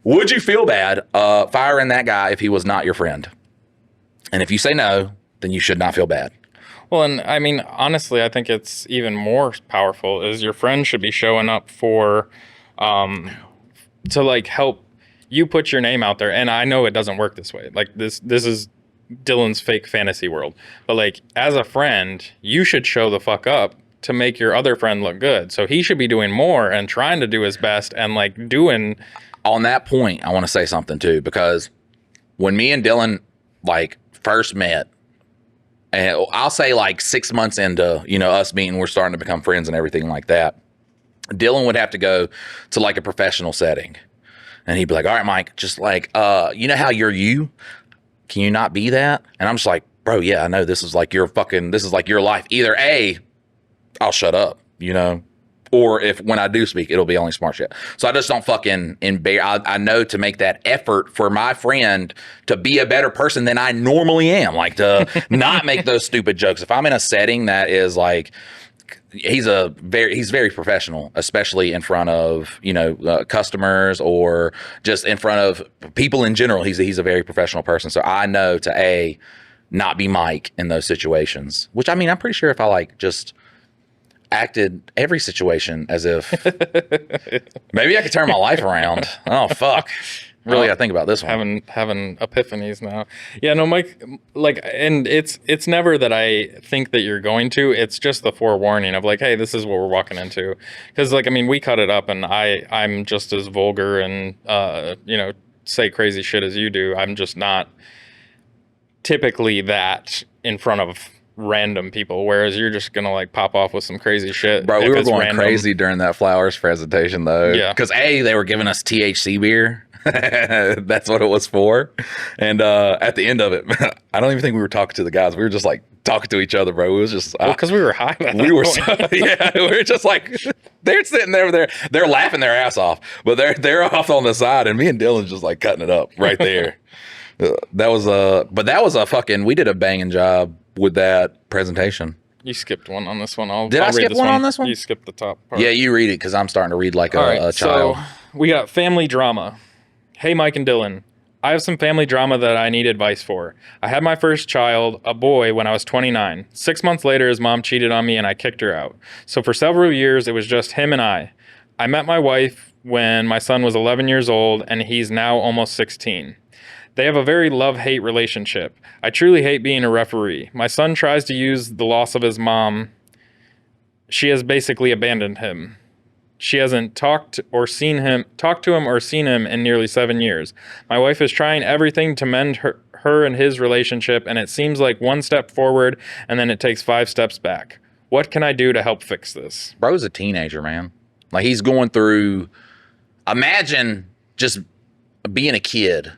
Would you feel bad firing that guy if he was not your friend? And if you say no, then you should not feel bad. Well, and I mean, honestly, I think it's even more powerful is your friend should be showing up for, to like help you put your name out there. And I know it doesn't work this way. Like this is Dylan's fake fantasy world. But like as a friend, you should show the fuck up to make your other friend look good. So he should be doing more and trying to do his best and like doing. On that point, I want to say something too, because when me and Dylan like first met, and I'll say like 6 months into, us meeting, we're starting to become friends and everything like that. Dylan would have to go to like a professional setting and he'd be like, all right, Mike, just like, you know how you're you? Can you not be that? And I'm just like, bro, yeah, I know this is like your life. Either A, I'll shut up, or if when I do speak, it'll be only smart shit. So I just don't fucking embarrass. I know to make that effort for my friend to be a better person than I normally am, like to not make those stupid jokes. If I'm in a setting that is like, he's very professional, especially in front of, customers or just in front of people in general. He's a very professional person. So I know to not be Mike in those situations, which I mean, I'm pretty sure if I like just acted every situation as if maybe I could turn my life around. Oh fuck. Really gotta think about this one. Having epiphanies now. Yeah, no, Mike, like, and it's never that I think that you're going to, it's just the forewarning of like, hey, this is what we're walking into. Because like, I mean, we cut it up and I'm just as vulgar and say crazy shit as you do. I'm just not typically that in front of random people, whereas you're just gonna like pop off with some crazy shit. Bro, we were going crazy during that flowers presentation though. Yeah. Because they were giving us THC beer. That's what it was for. And at the end of it, I don't even think we were talking to the guys. We were just like talking to each other, bro. It was just because we were high. We were we were just like they're sitting there, they're laughing their ass off, but they're off on the side, and me and Dylan's just like cutting it up right there. That was a fucking, we did a banging job with that presentation. You skipped one on this one. Did I skip one on this one? You skipped the top part. Yeah, you read it because I'm starting to read like a child. So we got family drama. Hey, Mike and Dylan. I have some family drama that I need advice for. I had my first child, a boy, when I was 29. 6 months later, his mom cheated on me and I kicked her out. So for several years, it was just him and I. I met my wife when my son was 11 years old and he's now almost 16. They have a very love-hate relationship. I truly hate being a referee. My son tries to use the loss of his mom. She has basically abandoned him. She hasn't talked to him or seen him in nearly 7 years. My wife is trying everything to mend her and his relationship, and it seems like one step forward and then it takes 5 steps back. What can I do to help fix this? Bro's a teenager, man. Like he's going through imagine just being a kid.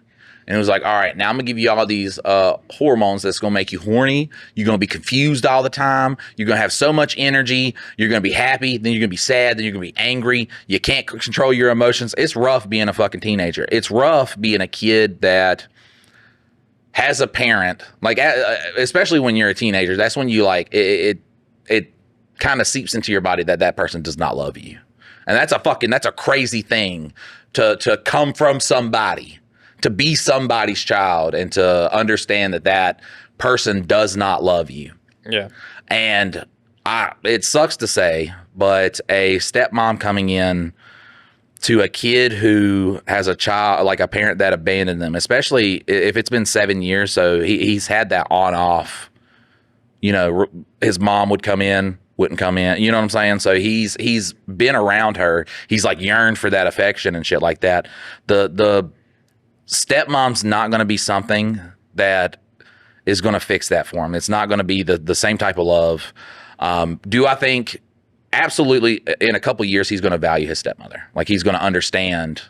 And it was like, all right, now I'm gonna give you all these hormones that's gonna make you horny. You're gonna be confused all the time. You're gonna have so much energy. You're gonna be happy, then you're gonna be sad, then you're gonna be angry. You can't control your emotions. It's rough being a fucking teenager. It's rough being a kid that has a parent, like especially when you're a teenager. That's when you like it kind of seeps into your body that that person does not love you, and that's a crazy thing to come from somebody. To be somebody's child and to understand that that person does not love you. Yeah. And it sucks to say, but a stepmom coming in to a kid who has a child, like a parent that abandoned them, especially if it's been 7 years. So he's had that on off, you know, his mom would come in, wouldn't come in, you know what I'm saying? So he's been around her. He's like yearned for that affection and shit like that. The stepmom's not going to be something that is going to fix that for him. It's not going to be the same type of love. Do I think absolutely in a couple of years he's going to value his stepmother? Like he's going to understand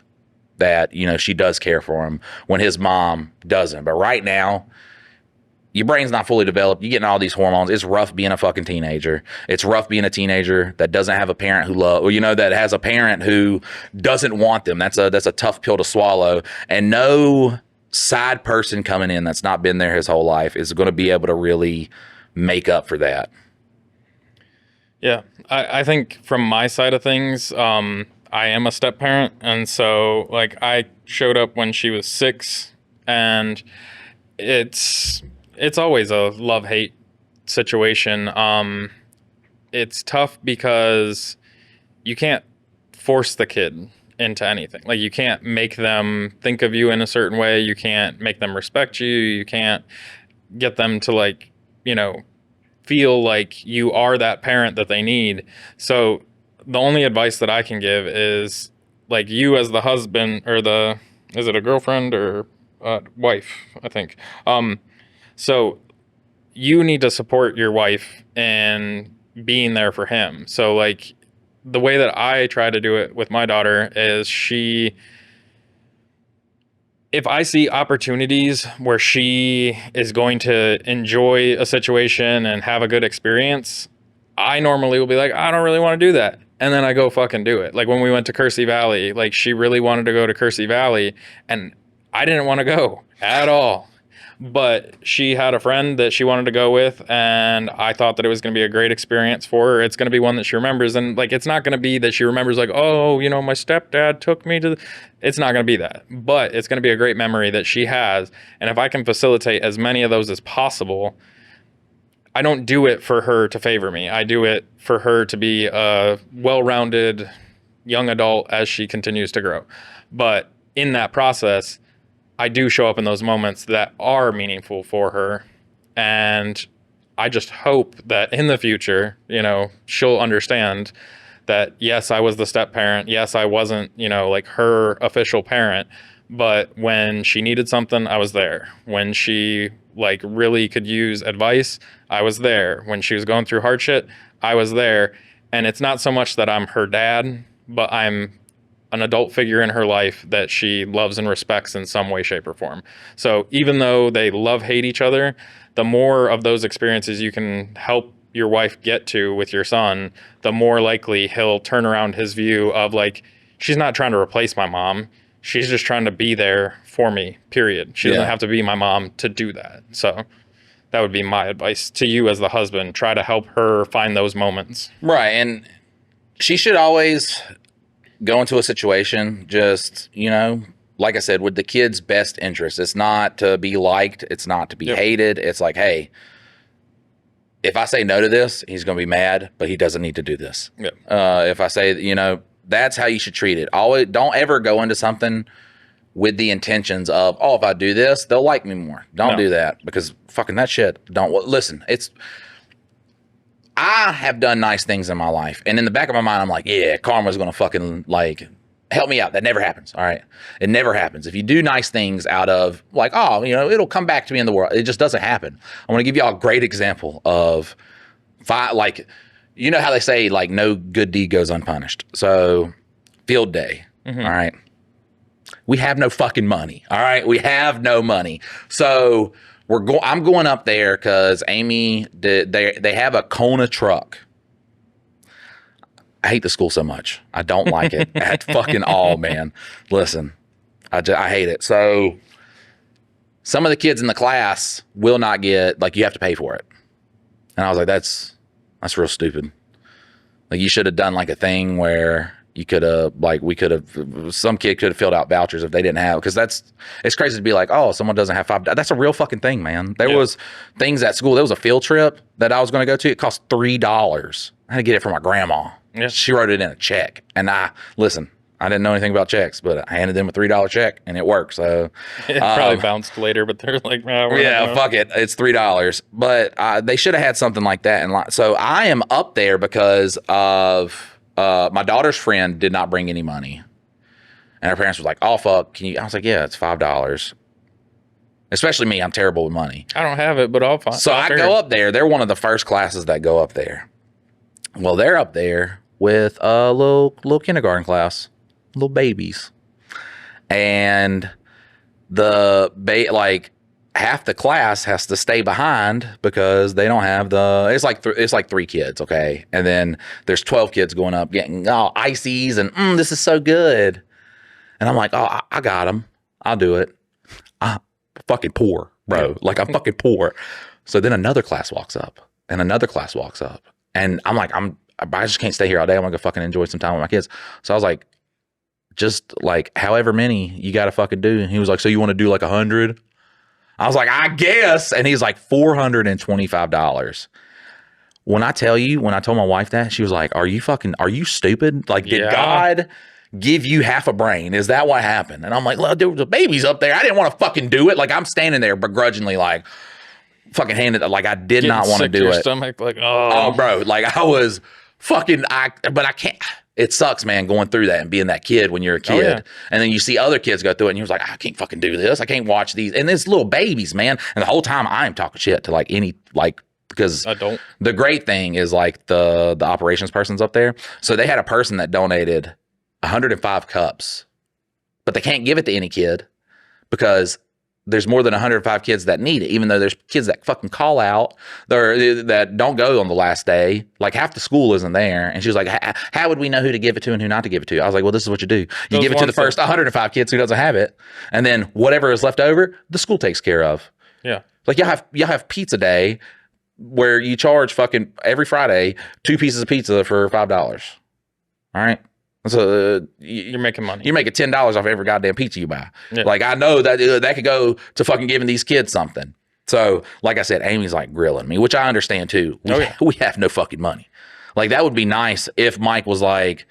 that, you know, she does care for him when his mom doesn't. But right now, your brain's not fully developed. You're getting all these hormones. It's rough being a fucking teenager. It's rough being a teenager that doesn't have a parent who or you know, that has a parent who doesn't want them. That's a tough pill to swallow. And no side person coming in that's not been there his whole life is going to be able to really make up for that. Yeah, I think from my side of things, I am a step parent, and so like I showed up when she was 6, and it's always a love-hate situation. It's tough because you can't force the kid into anything. Like you can't make them think of you in a certain way. You can't make them respect you. You can't get them to like, you know, feel like you are that parent that they need. So the only advice that I can give is like you as the husband or is it a girlfriend or wife, I think. So you need to support your wife in being there for him. So like the way that I try to do it with my daughter is if I see opportunities where she is going to enjoy a situation and have a good experience, I normally will be like, I don't really want to do that. And then I go fucking do it. Like when we went to Kersey Valley, like she really wanted to go to Kersey Valley and I didn't want to go at all. But she had a friend that she wanted to go with, and I thought that it was going to be a great experience for her. It's going to be one that she remembers, and like it's not going to be that she remembers like, oh, you know, my stepdad took me to. It's not going to be that, but it's going to be a great memory that she has. And if I can facilitate as many of those as possible, I don't do it for her to favor me. I do it for her to be a well-rounded young adult as she continues to grow. But in that process, I do show up in those moments that are meaningful for her. And I just hope that in the future, you know, she'll understand that, yes, I was the step parent. Yes, I wasn't, you know, like her official parent. But when she needed something, I was there. When she like really could use advice, I was there. When she was going through hardship, I was there. And it's not so much that I'm her dad, but I'm an adult figure in her life that she loves and respects in some way, shape, or form. So even though they hate each other, the more of those experiences you can help your wife get to with your son, the more likely he'll turn around his view of like, she's not trying to replace my mom. She's just trying to be there for me, period. She doesn't have to be my mom to do that. So that would be my advice to you as the husband. Try to help her find those moments. Right. And she should always go into a situation just, you know, like I said, with the kid's best interest. It's not to be liked. It's not to be hated. It's like, hey, if I say no to this, he's going to be mad, but he doesn't need to do this. If I say, you know, that's how you should treat it. Always, don't ever go into something with the intentions of, oh, if I do this, they'll like me more. Don't do that, because fucking that shit don't listen. I have done nice things in my life, and in the back of my mind, I'm like, yeah, karma's going to fucking like help me out. That never happens. All right. It never happens. If you do nice things out of like, oh, you know, it'll come back to me in the world. It just doesn't happen. I want to give you all a great example of like, you know how they say like no good deed goes unpunished. So field day, All right. We have no fucking money. All right. We have no money. So I'm going up there because Amy they have a Kona truck. I hate the school so much. I don't like it at fucking all, man. Listen, I hate it. So some of the kids in the class will not get, like, you have to pay for it. And I was like, that's real stupid. Like, you should have done like a thing where you could have, like, some kid could have filled out vouchers if they didn't have, because it's crazy to be like, oh, someone doesn't have $5. That's a real fucking thing, man. There was things at school. There was a field trip that I was going to go to. It cost $3. I had to get it from my grandma. Yeah. She wrote it in a check. And I didn't know anything about checks, but I handed them a $3 check and it worked. So it probably bounced later, but they're like, fuck it. It's $3. But they should have had something like that. And so I am up there because of my daughter's friend did not bring any money. And her parents was like, oh, fuck. I was like, yeah, it's $5. Especially me. I'm terrible with money. I don't have it, but I'll find. So I go up there. They're one of the first classes that go up there. Well, they're up there with a little kindergarten class, little babies. And half the class has to stay behind because they don't have it's like 3 kids, okay? And then there's 12 kids going up getting ices and this is so good. And I'm like, oh, I got them. I'll do it. I'm fucking poor, bro. Like, I'm fucking poor. So then another class walks up and another class walks up. And I'm like, I just can't stay here all day. I want to go fucking enjoy some time with my kids. So I was like, just like however many you got to fucking do. And he was like, so you want to do like 100? I was like, I guess. And he's like, $425. When I told my wife that, she was like, are you stupid? Like, did God give you half a brain? Is that what happened? And I'm like, look, there was a baby's up there. I didn't want to fucking do it. Like, I'm standing there begrudgingly, like, fucking handed, like, I did not want to do it. Stomach, like, oh, bro, like, I was fucking, but I can't. It sucks, man, going through that and being that kid when you're a kid. And then you see other kids go through it and you're like, I can't fucking do this. I can't watch these. And it's little babies, man. And the whole time I am talking shit to because I don't. The great thing is like the operations person's up there. So they had a person that donated 105 cups, but they can't give it to any kid because there's more than 105 kids that need it, even though there's kids that fucking call out that don't go on the last day. Like, half the school isn't there. And she was like, how would we know who to give it to and who not to give it to? I was like, well, this is what you do. You give it to the first 105 kids who doesn't have it. And then whatever is left over, the school takes care of. Yeah. Like, y'all have pizza day where you charge fucking every Friday 2 pieces of pizza for $5. All right. So you're making money. You're making $10 off every goddamn pizza you buy. Yeah. Like, I know that that could go to fucking giving these kids something. So, like I said, Amy's like grilling me, which I understand too. We have no fucking money. Like, that would be nice if Mike was like,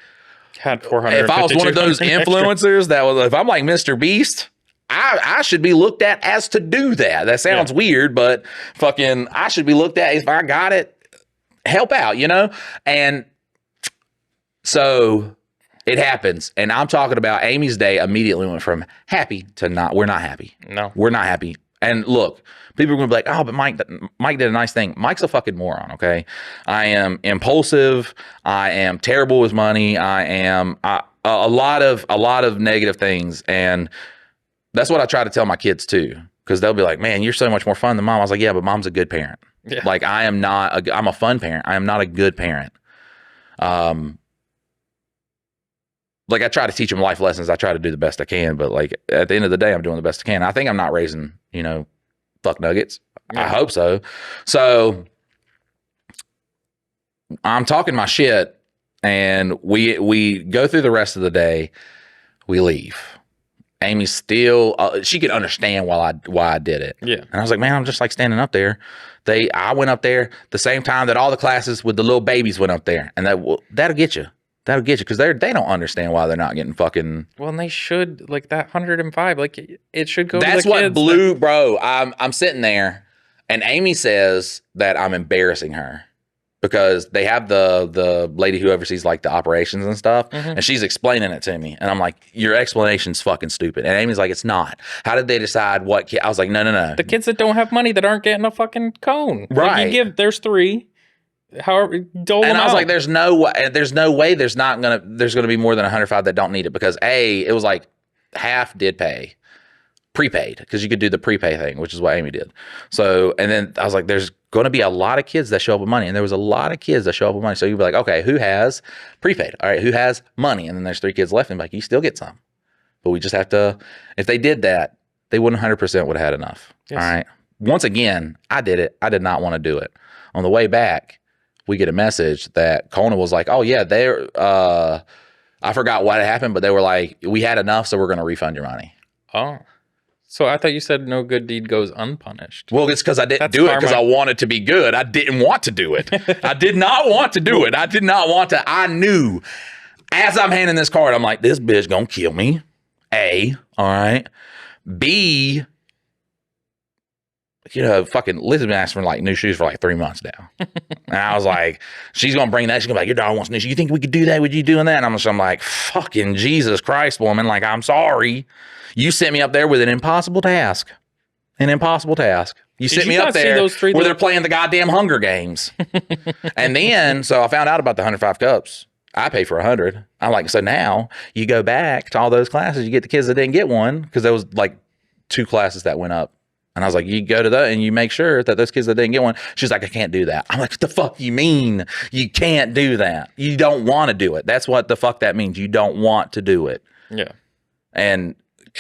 had 400. If I was one of those influencers if I'm like Mr. Beast, I should be looked at as to do that. That sounds weird, but fucking, I should be looked at if I got it, help out, you know? And so it happens. And I'm talking about Amy's day immediately went from happy to we're not happy. No. We're not happy. And look, people are going to be like, oh, but Mike did a nice thing. Mike's a fucking moron, okay? I am impulsive. I am terrible with money. I am a lot of negative things. And that's what I try to tell my kids too, because they'll be like, man, you're so much more fun than mom. I was like, yeah, but mom's a good parent. Yeah. Like, I'm a fun parent. I am not a good parent. Like, I try to teach them life lessons. I try to do the best I can, but like, at the end of the day, I'm doing the best I can. I think I'm not raising, fuck nuggets. Yeah. I hope so. So I'm talking my shit, and we go through the rest of the day. We leave. Amy still, she could understand why I did it. Yeah. And I was like, man, I'm just like standing up there. I went up there the same time that all the classes with the little babies went up there, and that'll get you. That'll get you, because they don't understand why they're not getting fucking. Well, and they should, like, that 105, like, it should go. That's to the what kids blew, bro. I'm sitting there, and Amy says that I'm embarrassing her because they have the lady who oversees like the operations and stuff, and she's explaining it to me, and I'm like, your explanation's fucking stupid. And Amy's like, it's not. How did they decide what kid? I was like, no. The kids that don't have money that aren't getting a fucking cone. Right. Like, there's 3. however, dole And them I was out. like, there's no way there's gonna be more than 105 that don't need it, because it was like half did pay prepaid, because you could do the prepay thing, which is what Amy did. So, and then I was like, there's going to be a lot of kids that show up with money, and there was a lot of kids that show up with money. So you'd be like, okay, who has prepaid? All right, who has money? And then there's 3 kids left, and like, you still get some, but we just have to. If they did that, they wouldn't 100% would have had enough. Yes. All right. Once again, I did it. I did not want to do it. On the way back, we get a message that Kona was like, oh yeah, they're. I forgot what had happened, but they were like, we had enough, so we're going to refund your money. Oh. So I thought you said no good deed goes unpunished. Well, it's because I didn't do it because I wanted to be good. I didn't want to do it. I did not want to do it. I did not want to. I knew as I'm handing this card, I'm like, this bitch gonna kill me. A, all right. B, fucking Liz's been asking for like new shoes for like 3 months now. And I was like, she's gonna bring that. She's gonna be like, your daughter wants new shoes. You think we could do that? Would you doing that? And I'm like, fucking Jesus Christ, woman. Like, I'm sorry. You sent me up there with an impossible task. An impossible task. You sent me up there where they're playing the goddamn Hunger Games. And then, so I found out about the 105 cups. I pay for 100. I'm like, so now you go back to all those classes. You get the kids that didn't get one, because there was like 2 classes that went up. And I was like, you go to that and you make sure that those kids that didn't get one. She's like, I can't do that. I'm like, what the fuck you mean? You can't do that. You don't want to do it. That's what the fuck that means. You don't want to do it. Yeah. And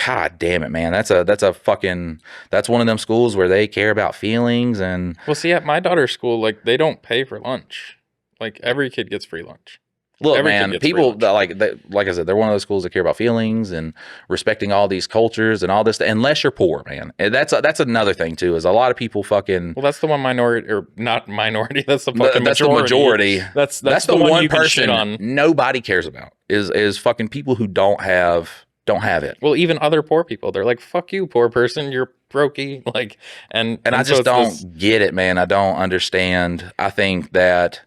God damn it, man. That's one of them schools where they care about feelings. And well, see, at my daughter's school, like, they don't pay for lunch. Like, every kid gets free lunch. Look, man, people that like I said, they're one of those schools that care about feelings and respecting all these cultures and all this. Unless you're poor, man, and that's another thing too. Is a lot of people fucking. Well, that's the one minority, or not minority. That's the fucking that's majority. The majority. That's the one person nobody cares about. Is fucking people who don't have it. Well, even other poor people, they're like, "Fuck you, poor person. You're brokey." Like, and I just don't get it, man. I don't understand. I think that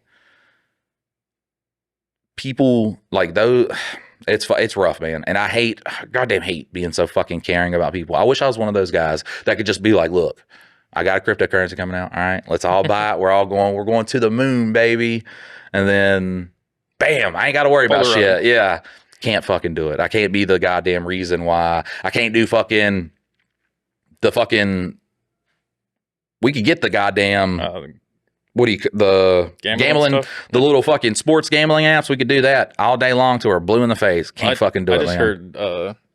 people like those, it's rough, man. And I goddamn hate being so fucking caring about people. I wish I was one of those guys that could just be like, look, I got a cryptocurrency coming out. All right, let's all buy it. We're going to the moon, baby. And then bam, I ain't got to worry about shit. Yeah. Can't fucking do it. I can't be the goddamn reason why. I can't do we could get the goddamn the gambling the little fucking sports gambling apps. We could do that all day long till we're blue in the face. Can't fucking do it, man. I just heard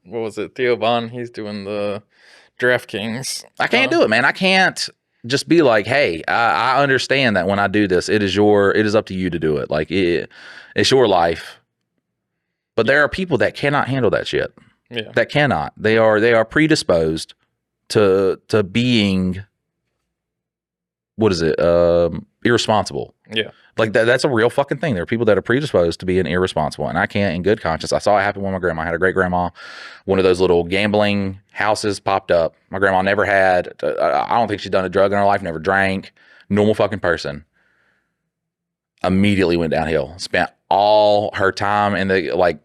what was it, Theo Vaughn, he's doing the DraftKings. I can't do it, man. I can't just be like, hey, I understand that when I do this, it is up to you to do it. Like, it's your life. But there are people that cannot handle that shit. Yeah. That cannot. They are predisposed to being, what is it? Irresponsible. Yeah. Like that's a real fucking thing. There are people that are predisposed to being irresponsible, and I can't in good conscience. I saw it happen with my grandma. I had a great grandma. One of those little gambling houses popped up. My grandma never had, I don't think she's done a drug in her life, never drank. Normal fucking person. Immediately went downhill. Spent all her time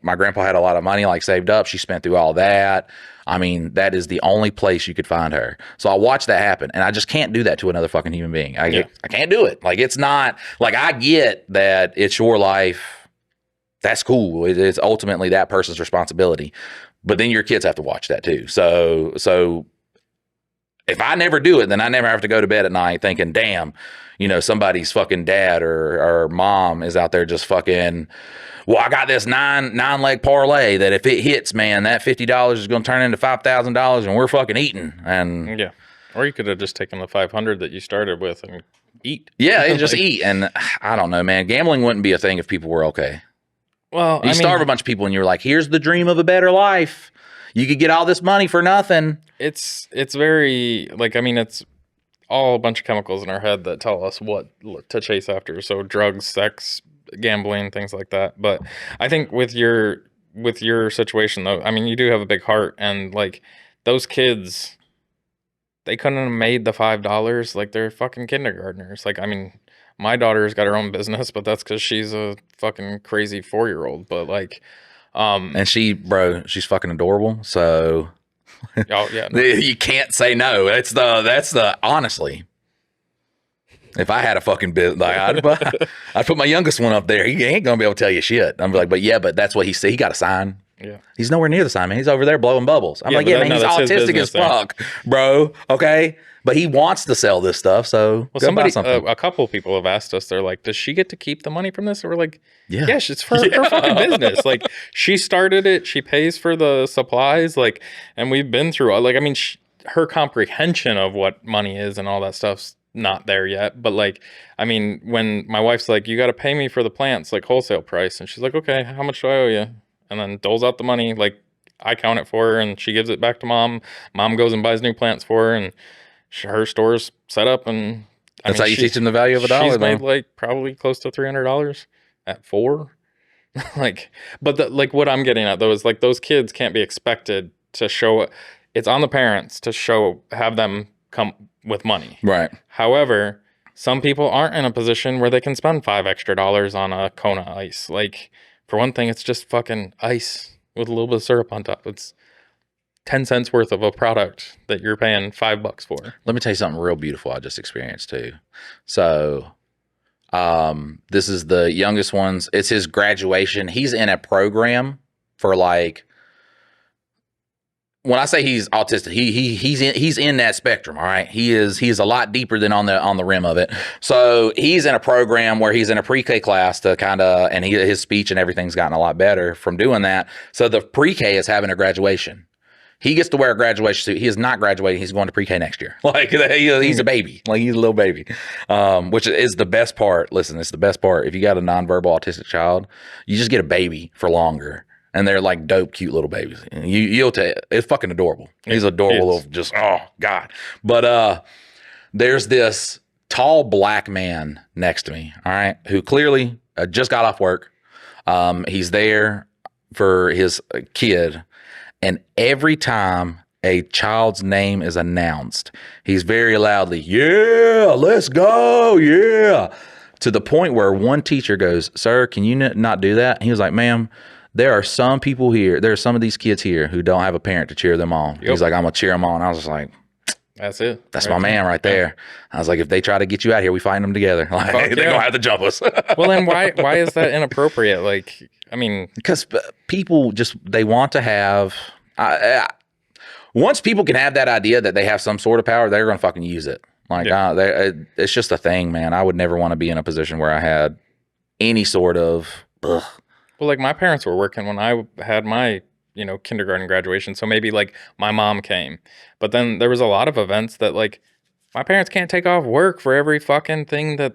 my grandpa had a lot of money saved up. She spent through all that. I mean, that is the only place you could find her. So I watched that happen, and I just can't do that to another fucking human being. I can't do it. Like, it's not like, I get that it's your life. That's cool. It's ultimately that person's responsibility, but then your kids have to watch that too. So if I never do it, then I never have to go to bed at night thinking, damn, somebody's fucking dad or mom is out there just fucking, well, I got this nine leg parlay that if it hits, man, that $50 is going to turn into $5,000 and we're fucking eating. And yeah. Or you could have just taken the 500 that you started with and eat. Yeah, and just eat. And I don't know, man, gambling wouldn't be a thing if people were okay. Well, you starve a bunch of people and you're like, here's the dream of a better life. You could get all this money for nothing. It's very, it's all a bunch of chemicals in our head that tell us what to chase after. So drugs, sex, gambling, things like that. But I think with your situation though, you do have a big heart, and those kids, they couldn't have made the $5. They're fucking kindergartners. My daughter's got her own business, but that's because she's a fucking crazy 4-year-old. But and she's fucking adorable. So oh yeah, no. You can't say no. That's the honestly. If I had a fucking bit, like I'd put my youngest one up there. He ain't gonna be able to tell you shit. I'm like, but that's what he said. He got a sign. Yeah. He's nowhere near the sign, man. He's over there blowing bubbles. I'm like, man, he's that's his autistic as business thing. fuck, bro. Okay. But he wants to sell this stuff, so Well, go buy something. a couple people have asked us. They're like, "Does she get to keep the money from this?" And we're like, Yeah. "Yes, it's for her fucking business. Like, she started it. She pays for the supplies. Like, and we've been through. Like, I mean, her comprehension of what money is and all that stuff's not there yet. But like, I mean, when my wife's like, "You got to pay me for the plants, like wholesale price," and she's like, "Okay, how much do I owe you?" And then doles out the money. Like, I count it for her, and she gives it back to mom. Mom goes and buys new plants for her, and her store's set up, and That's how you teach them the value of a dollar. She's made like probably close to $300 at 4. Like, but like what I'm getting at though is like those kids can't be expected to show. It's on the parents to have them come with money. Right. However, some people aren't in a position where they can spend $5 extra on a Kona ice. Like, for one thing, it's just fucking ice with a little bit of syrup on top. It's 10 cents worth of a product that you're paying $5 for. Let me tell you something real beautiful I just experienced too. So, this is the youngest one's. It's his graduation. He's in a program for like, when I say he's autistic, he's in that spectrum. All right, he is a lot deeper than on the rim of it. So he's in a program where he's in a pre-K class to kind of, and his speech and everything's gotten a lot better from doing that. So the pre-K is having a graduation. He gets to wear a graduation suit. He is not graduating. He's going to pre-K next year. Like, he's a baby. Like, he's a little baby, which is the best part. Listen, it's the best part. If you got a nonverbal autistic child, you just get a baby for longer. And they're like dope, cute little babies. You'll tell, it's fucking adorable. He's adorable, little, just, oh, God. But there's this tall black man next to me, all right, who clearly just got off work. He's there for his kid. And every time a child's name is announced, he's very loudly, yeah, let's go, yeah. To the point where one teacher goes, sir, can you not do that? And he was like, ma'am, there are some people here, there are some of these kids here who don't have a parent to cheer them on. Yep. He's like, I'm going to cheer them on. I was just like, that's it. That's my man right there. I was like, if they try to get you out here, we find them together. Like, they're going to have to jump us. Well, then why is that inappropriate? Like, I mean, because people just, they want to have, once people can have that idea that they have some sort of power, they're going to fucking use it. Like, it's just a thing, man. I would never want to be in a position where I had any sort of, ugh. Well, like my parents were working when I had my, kindergarten graduation. So maybe like my mom came, but then there was a lot of events that like my parents can't take off work for every fucking thing that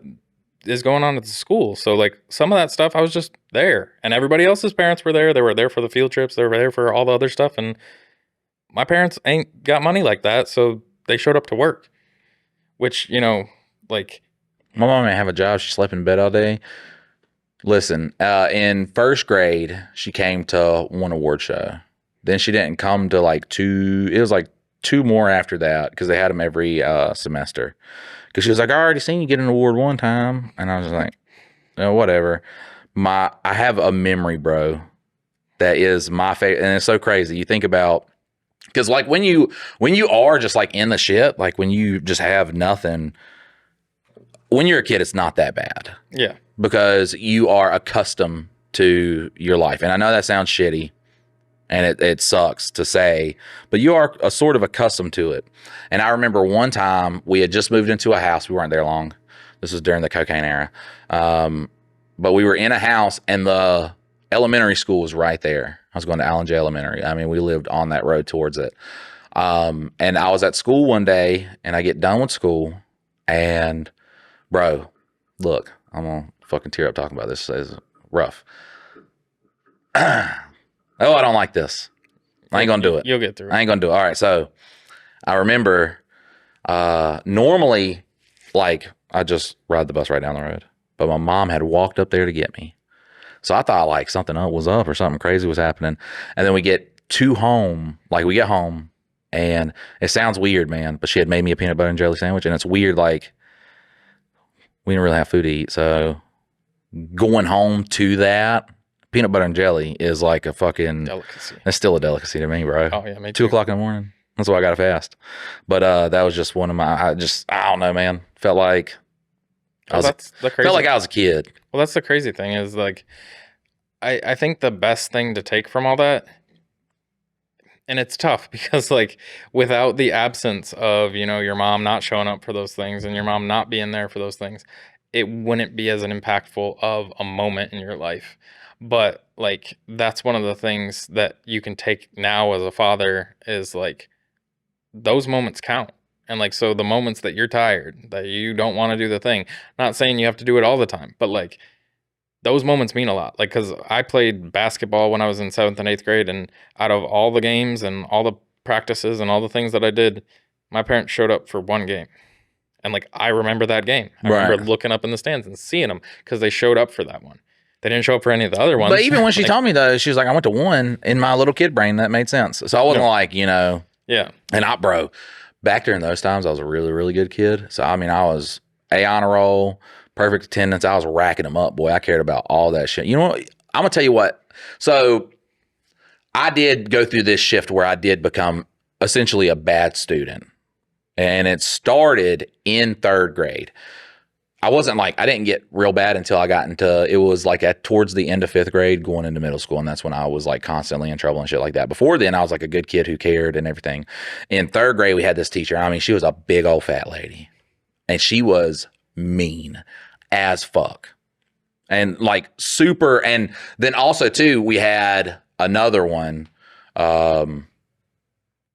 is going on at the school. So like some of that stuff, I was just there, and everybody else's parents were there. They were there for the field trips. They were there for all the other stuff. And my parents ain't got money like that. So they showed up to work, which, like. My mom didn't have a job. She slept in bed all day. Listen, in first grade, she came to one award show. Then she didn't come to like two. It was like 2 more after that because they had them every semester. Because she was like, I already seen you get an award one time. And I was like, oh, whatever. I have a memory, bro, that is my favorite. And it's so crazy. You think about, because like when you are just like in the shit, like when you just have nothing, when you're a kid, it's not that bad. Yeah. Because you are accustomed to your life. And I know that sounds shitty and it sucks to say, but you are sort of accustomed to it. And I remember one time we had just moved into a house. We weren't there long. This was during the cocaine era. But we were in a house and the elementary school was right there. I was going to Allen J. Elementary. I mean, we lived on that road towards it. And I was at school one day and I get done with school and bro, look, I'm going to fucking tear up talking about this. It's rough. Oh, I don't like this. I ain't going to do it. You'll get through it. I ain't going to do it. All right. So I remember normally, like, I just ride the bus right down the road. But my mom had walked up there to get me. So I thought, like, something was up or something crazy was happening. And then we get home. We get home. And it sounds weird, man. But she had made me a peanut butter and jelly sandwich. And it's weird, like, we didn't really have food to eat. So going home to that, peanut butter and jelly is like a fucking delicacy. It's still a delicacy to me, bro. Oh, yeah, me2 too. o'clock in the morning. That's why I got to fast. But that was just one of my, I don't know, man. Felt like Well, that's the crazy. Felt like I was a kid. Well, that's the crazy thing is like, I think the best thing to take from all that, and it's tough because like without the absence of, you know, your mom not showing up for those things and your mom not being there for those things, it wouldn't be as an impactful of a moment in your life. But like that's one of the things that you can take now as a father is like those moments count. And like so the moments that you're tired, that you don't want to do the thing, not saying you have to do it all the time, but like those moments mean a lot. Like, because I played basketball when I was in 7th and 8th grade, and out of all the games and all the practices and all the things that I did, my parents showed up for one game. And, like, I remember that game. I remember looking up in the stands and seeing them because they showed up for that one. They didn't show up for any of the other ones. But even when she told me, though, she was like, I went to one, in my little kid brain, that made sense. So I wasn't like, you know. Yeah. And back during those times, I was a really, really good kid. So, I mean, I was A honor roll, perfect attendance. I was racking them up, boy. I cared about all that shit. You know what? I'm going to tell you what. So I did go through this shift where I did become essentially a bad student. And it started in 3rd grade. I didn't get real bad until I got it was like towards the end of 5th grade going into middle school. And that's when I was like constantly in trouble and shit like that. Before then, I was like a good kid who cared and everything. In 3rd grade, we had this teacher. I mean, she was a big old fat lady. And she was mean as fuck and like super. And then also too, we had another one.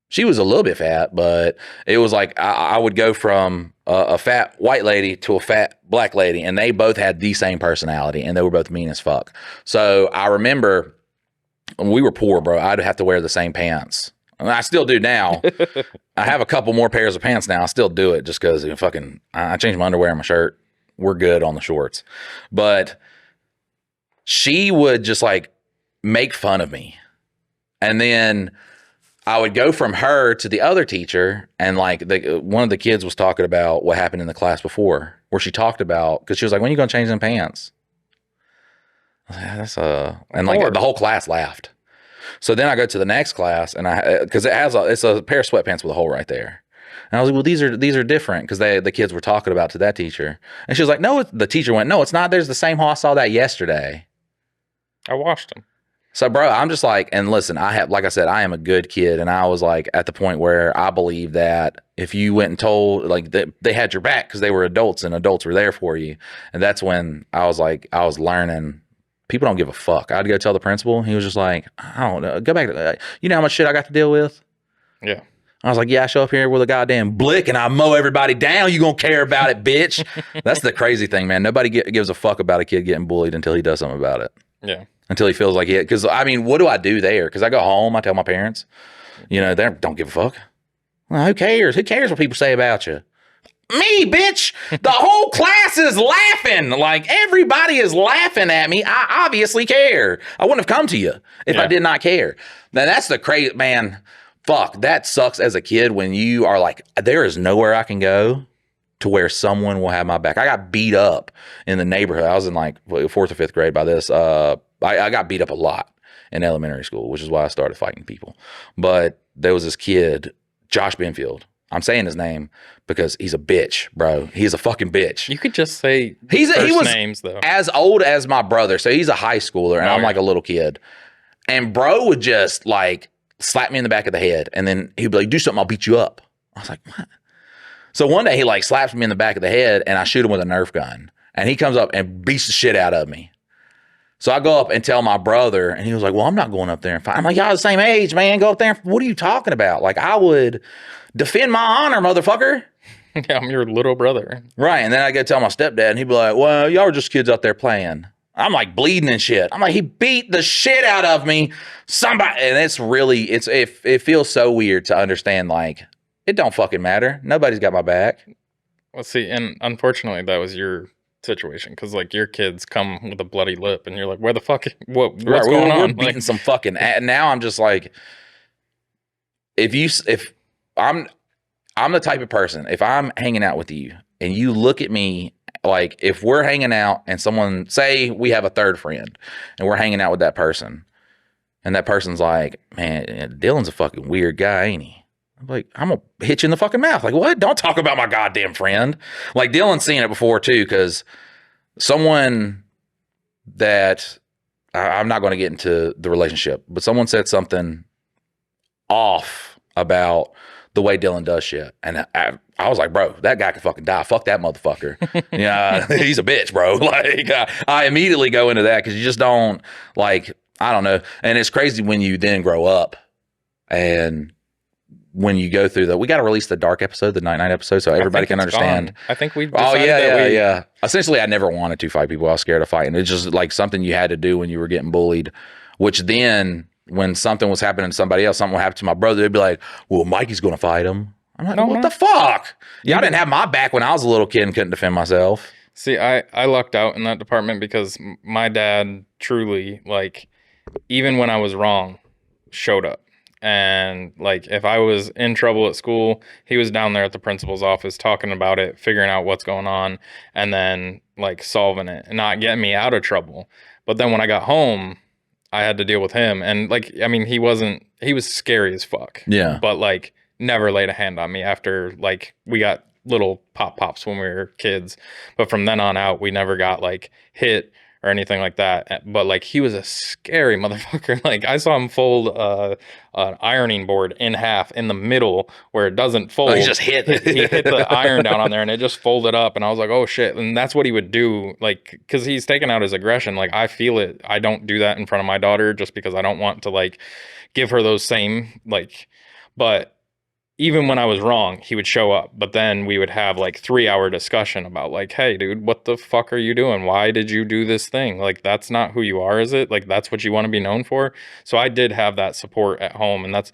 She was a little bit fat, but it was like I would go from a fat white lady to a fat black lady, and they both had the same personality, and they were both mean as fuck. So I remember when we were poor, bro, I'd have to wear the same pants. I still do now. I have a couple more pairs of pants now. I still do it just because I changed my underwear and my shirt. We're good on the shorts. But she would just like make fun of me. And then I would go from her to the other teacher, and like one of the kids was talking about what happened in the class before, where she talked about, because she was like, when are you going to change them pants? I was like, and like the whole class laughed. So then I go to the next class, and because it's a pair of sweatpants with a hole right there. And I was like, well, these are different, because the kids were talking about to that teacher. And she was like, no, the teacher went, no, it's not. There's the same hole. I saw that yesterday. I washed them. So, bro, I'm just like, and listen, like I said, I am a good kid. And I was like at the point where I believe that if you went and told, like they had your back because they were adults and adults were there for you. And that's when I was like, I was learning. People don't give a fuck. I'd go tell the principal. He was just like, I don't know. Go back to, you know how much shit I got to deal with? Yeah. I was like, yeah, I show up here with a goddamn blick and I mow everybody down. You gonna care about it, bitch. That's the crazy thing, man. Nobody gives a fuck about a kid getting bullied until he does something about it. Yeah. Until he feels like it. Because, I mean, what do I do there? Because I go home, I tell my parents, you know, they don't give a fuck. Well, who cares? Who cares what people say about you? Me, bitch. The whole class is laughing. Like, everybody is laughing at me. I obviously care. I wouldn't have come to you if I did not care. Now, that's the crazy, man. Fuck, that sucks as a kid when you are like, there is nowhere I can go to where someone will have my back. I got beat up in the neighborhood. I was in like 4th or 5th grade by this. I got beat up a lot in elementary school, which is why I started fighting people. But there was this kid, Josh Benfield. I'm saying his name because he's a bitch, bro. He's a fucking bitch. You could just say he was names, though. As old as my brother. So he's a high schooler, and I'm like a little kid. And bro would just like slap me in the back of the head, and then he'd be like, do something, I'll beat you up. I was like, what? So one day he like slaps me in the back of the head, and I shoot him with a Nerf gun. And he comes up and beats the shit out of me. So I go up and tell my brother, and he was like, well, I'm not going up there and fight. I'm like, y'all the same age, man. Go up there. What are you talking about? Like, I would defend my honor, motherfucker. Yeah, I'm your little brother. Right. And then I go tell my stepdad, and he'd be like, well, y'all were just kids out there playing. I'm like bleeding and shit. I'm like, he beat the shit out of me. Somebody, and it's really, it feels so weird to understand, like, it don't fucking matter. Nobody's got my back. Well, see, and unfortunately, that was your situation, because like your kids come with a bloody lip, and you're like, where the fuck? What's going on? We're beating some fucking. Now I'm just like, if I'm the type of person, if I'm hanging out with you and you look at me, like if we're hanging out and someone, say we have a third friend and we're hanging out with that person, and that person's like, man, Dylan's a fucking weird guy, ain't he? I'm like, I'm gonna hit you in the fucking mouth. Like, what? Don't talk about my goddamn friend. Like, Dylan's seen it before too, because someone that I'm not going to get into the relationship, but someone said something off about the way Dylan does shit. And I was like, bro, that guy can fucking die. Fuck that motherfucker. Yeah, he's a bitch, bro. Like, I immediately go into that because you just don't, like, I don't know. And it's crazy when you then grow up and when you go through we got to release the dark episode, the night episode, so everybody can understand. I think we decided yeah. Essentially, I never wanted to fight people. I was scared of fighting. It's just like something you had to do when you were getting bullied, which then when something was happening to somebody else, something would happen to my brother, they'd be like, well, Mikey's going to fight him. I'm like, what the fuck? Y'all didn't have my back when I was a little kid and couldn't defend myself. See, I lucked out in that department because my dad truly, like, even when I was wrong, showed up. And like, if I was in trouble at school, he was down there at the principal's office talking about it, figuring out what's going on, and then like solving it and not getting me out of trouble. But then when I got home, I had to deal with him. And like, I mean, he was scary as fuck. Yeah. But like, never laid a hand on me after like we got little pops when we were kids. But from then on out, we never got like hit or anything like that. But like, he was a scary motherfucker. Like, I saw him fold an ironing board in half in the middle where it doesn't fold. He just hit. He hit the iron down on there and it just folded up. And I was like, oh shit. And that's what he would do. Like, because he's taking out his aggression. Like, I feel it. I don't do that in front of my daughter just because I don't want to like give her those same like, but even when I was wrong, he would show up, but then we would have like 3-hour discussion about like, hey dude, what the fuck are you doing? Why did you do this thing? Like, that's not who you are, is it? Like, that's what you want to be known for? So I did have that support at home, and that's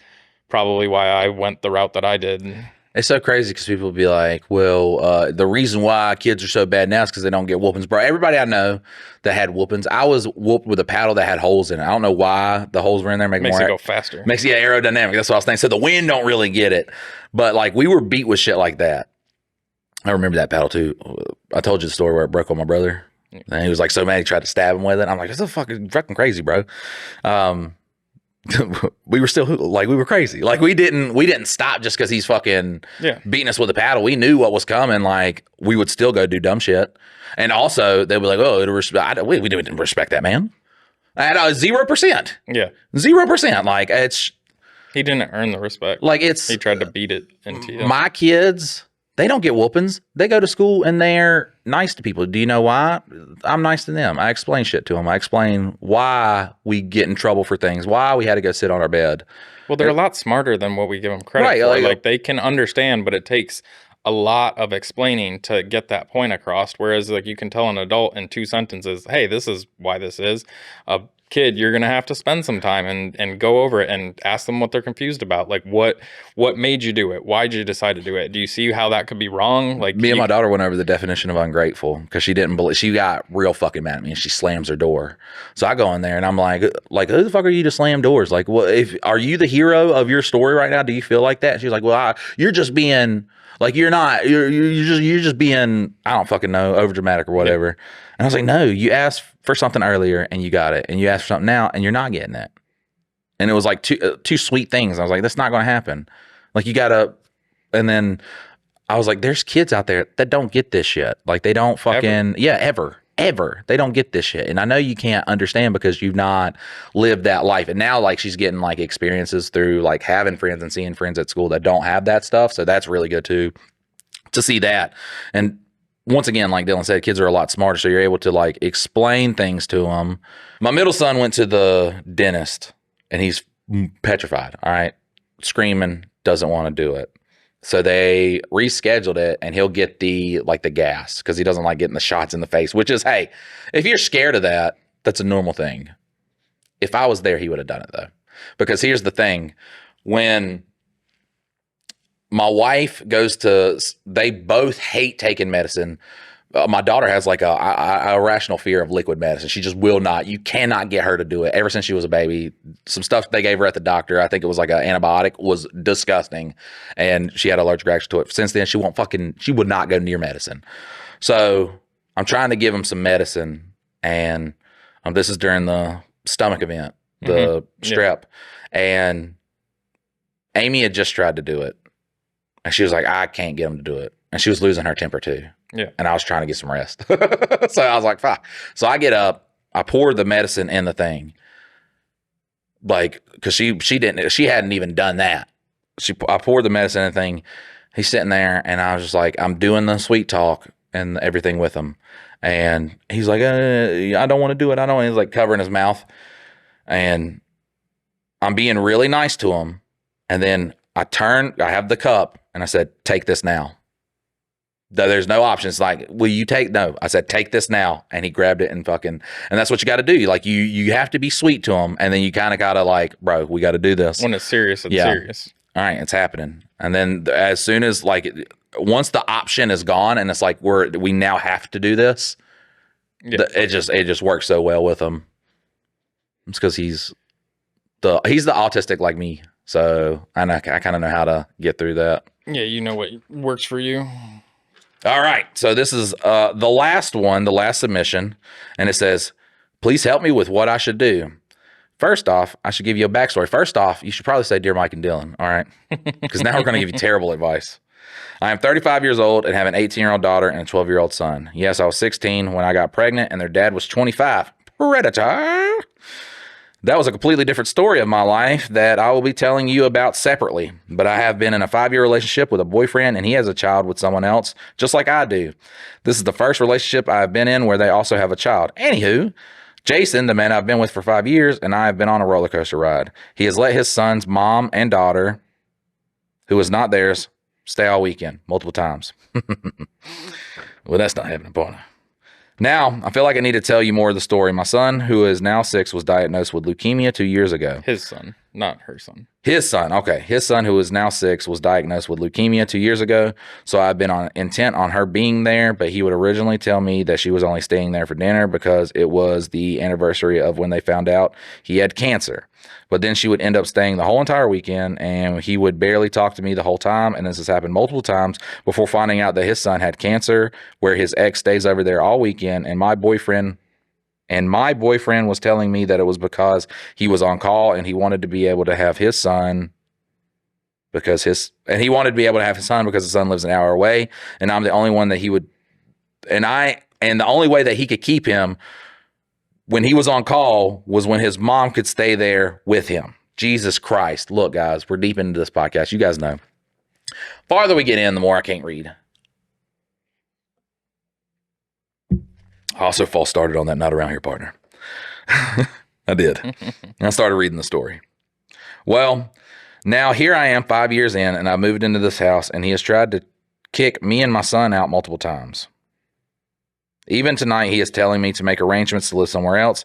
probably why I went the route that I did. It's so crazy because people be like, well, the reason why kids are so bad now is because they don't get whoopings. Bro, everybody I know that had whoopings, I was whooped with a paddle that had holes in it. I don't know why the holes were in there. Makes it go faster. Makes it aerodynamic. That's what I was thinking. So the wind don't really get it. But like, we were beat with shit like that. I remember that paddle too. I told you the story where it broke on my brother. And he was like so mad he tried to stab him with it. I'm like, that's fucking crazy, bro. We were still like, we were crazy. Like, we didn't stop just because he's fucking beating us with a paddle. We knew what was coming. Like, we would still go do dumb shit. And also they were like, oh, we didn't respect that man at 0%. Yeah, 0%. Like, he didn't earn the respect. Like, he tried to beat it into you. My kids, they don't get whoopings. They go to school and they're nice to people. Do you know why? I'm nice to them. I explain shit to them. I explain why we get in trouble for things, why we had to go sit on our bed. Well, they're a lot smarter than what we give them credit for. Like, they can understand, but it takes a lot of explaining to get that point across. Whereas like, you can tell an adult in 2 sentences, hey, this is why this is. A kid, you're gonna have to spend some time and go over it and ask them what they're confused about. Like, what made you do it? Why did you decide to do it? Do you see how that could be wrong? Like, me and my daughter went over the definition of ungrateful because she didn't believe. She got real fucking mad at me and she slams her door. So I go in there and I'm like, who the fuck are you to slam doors? Like, what? Are you the hero of your story right now? Do you feel like that? And she's like, well, you're just being like, you're not. You're just being, I don't fucking know, over dramatic or whatever. Yeah. And I was like, no, you asked for something earlier and you got it, and you asked for something now and you're not getting it. And it was like two sweet things. I was like, that's not going to happen. Like, you gotta. And then I was like, there's kids out there that don't get this shit. Like, they don't fucking ever. They don't get this shit. And I know you can't understand because you've not lived that life. And now like, she's getting like experiences through like having friends and seeing friends at school that don't have that stuff. So that's really good too, to see that. And once again, like Dylan said, kids are a lot smarter. So you're able to like explain things to them. My middle son went to the dentist and he's petrified. All right. Screaming, doesn't want to do it. So they rescheduled it and he'll get the gas because he doesn't like getting the shots in the face, which is, hey, if you're scared of that, that's a normal thing. If I was there, he would have done it though. Because here's the thing, when my wife they both hate taking medicine. My daughter has like a irrational fear of liquid medicine. She just will not. You cannot get her to do it. Ever since she was a baby, some stuff they gave her at the doctor, I think it was like an antibiotic, was disgusting. And she had an allergic reaction to it. Since then, she would not go near medicine. So I'm trying to give him some medicine. And this is during the stomach event, the strep. And Amy had just tried to do it. And she was like, I can't get him to do it. And she was losing her temper too. Yeah. And I was trying to get some rest. So I was like, fuck. So I get up, I pour the medicine in the thing. Like, cause she hadn't even done that. I poured the medicine in the thing. He's sitting there and I was just like, I'm doing the sweet talk and everything with him. And he's like, I don't want to do it. I don't. He's like covering his mouth. And I'm being really nice to him. And then I have the cup and I said, take this now. There's no options. Like, will you take? No, I said, take this now. And he grabbed it and and that's what you got to do. Like you have to be sweet to him. And then you kind of got to like, bro, we got to do this. When it's serious, it's serious. All right, it's happening. And then as soon as once the option is gone and it's like, we now have to do this. Yeah. It just works so well with him. It's because he's the autistic like me. So I kind of know how to get through that. Yeah, you know what works for you. All right. So this is the last one, the last submission. And it says, please help me with what I should do. First off, I should give you a backstory. First off, you should probably say, Dear Mike and Dylan. All right. Because now we're going to give you terrible advice. I am 35 years old and have an 18-year-old daughter and a 12-year-old son. Yes, I was 16 when I got pregnant and their dad was 25. Predator. That was a completely different story of my life that I will be telling you about separately. But I have been in a 5-year relationship with a boyfriend and he has a child with someone else, just like I do. This is the first relationship I've been in where they also have a child. Anywho, Jason, the man I've been with for 5 years, and I have been on a roller coaster ride. He has let his son's mom and daughter, who is not theirs, stay all weekend, multiple times. Well, that's not happening, partner. Now, I feel like I need to tell you more of the story. My son, who is now 6, was diagnosed with leukemia 2 years ago. His son, not her son. His son, okay. His son, who is now 6, was diagnosed with leukemia 2 years ago. So I've been intent on her being there, but he would originally tell me that she was only staying there for dinner because it was the anniversary of when they found out he had cancer. But then she would end up staying the whole entire weekend, and he would barely talk to me the whole time. And this has happened multiple times before finding out that his son had cancer, where his ex stays over there all weekend. And my boyfriend was telling me that it was because he was on call and he wanted to be able to have his son because his son lives an hour away. And I'm the only one that he would, and the only way that he could keep him when he was on call was when his mom could stay there with him. Jesus Christ. Look, guys, we're deep into this podcast. You guys know. Farther we get in, the more I can't read. I also false started on that not around here, partner. I did. And I started reading the story. Well, now here I am 5 years in, and I moved into this house, and he has tried to kick me and my son out multiple times. Even tonight, he is telling me to make arrangements to live somewhere else.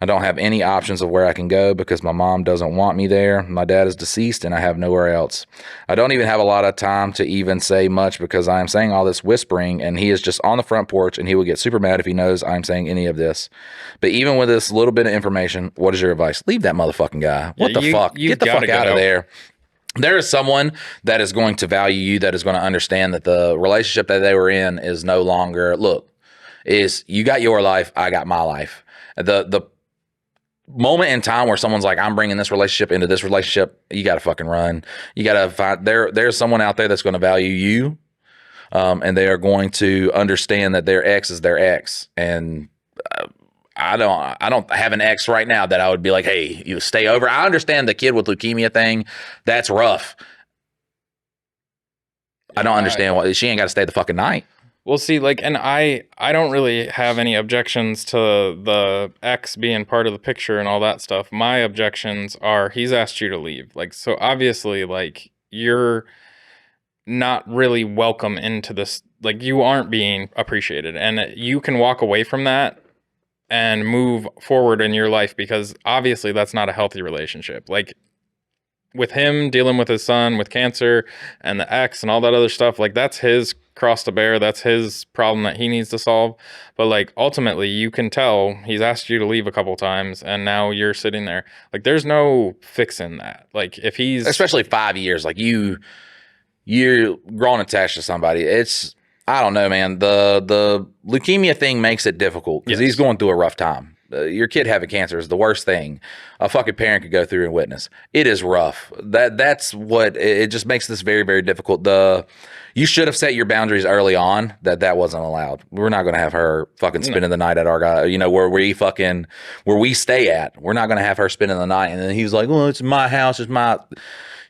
I don't have any options of where I can go because my mom doesn't want me there. My dad is deceased and I have nowhere else. I don't even have a lot of time to even say much because I am saying all this whispering and he is just on the front porch and he will get super mad if he knows I'm saying any of this. But even with this little bit of information, what is your advice? Leave that motherfucking guy. What the fuck? Get the fuck out of there. There is someone that is going to value you, that is going to understand that the relationship that they were in is no longer, is you got your life, I got my life. The moment in time where someone's like, I'm bringing this relationship into this relationship, you got to fucking run. You got to find, there's someone out there that's going to value you. And they are going to understand that their ex is their ex. And I don't have an ex right now that I would be like, hey, you stay over. I understand the kid with leukemia thing. That's rough. I don't understand why she ain't got to stay the fucking night. Well, see, and I don't really have any objections to the ex being part of the picture and all that stuff. My objections are he's asked you to leave. So obviously, you're not really welcome into this. You aren't being appreciated. And you can walk away from that and move forward in your life because obviously that's not a healthy relationship. With him dealing with his son with cancer and the ex and all that other stuff, that's his cross to bear. That's his problem that he needs to solve. But ultimately you can tell he's asked you to leave a couple times and now you're sitting there. There's no fixing that. If he's, especially 5 years, you're growing attached to somebody. I don't know, man. The leukemia thing makes it difficult because he's going through a rough time. your kid having cancer is the worst thing a fucking parent could go through and witness. It is rough. That's what it just makes this very, very difficult. You should have set your boundaries early on that wasn't allowed. We're not going to have her fucking spending the night at our guy, where we stay at. We're not going to have her spending the night. And then he was like, well, it's my house.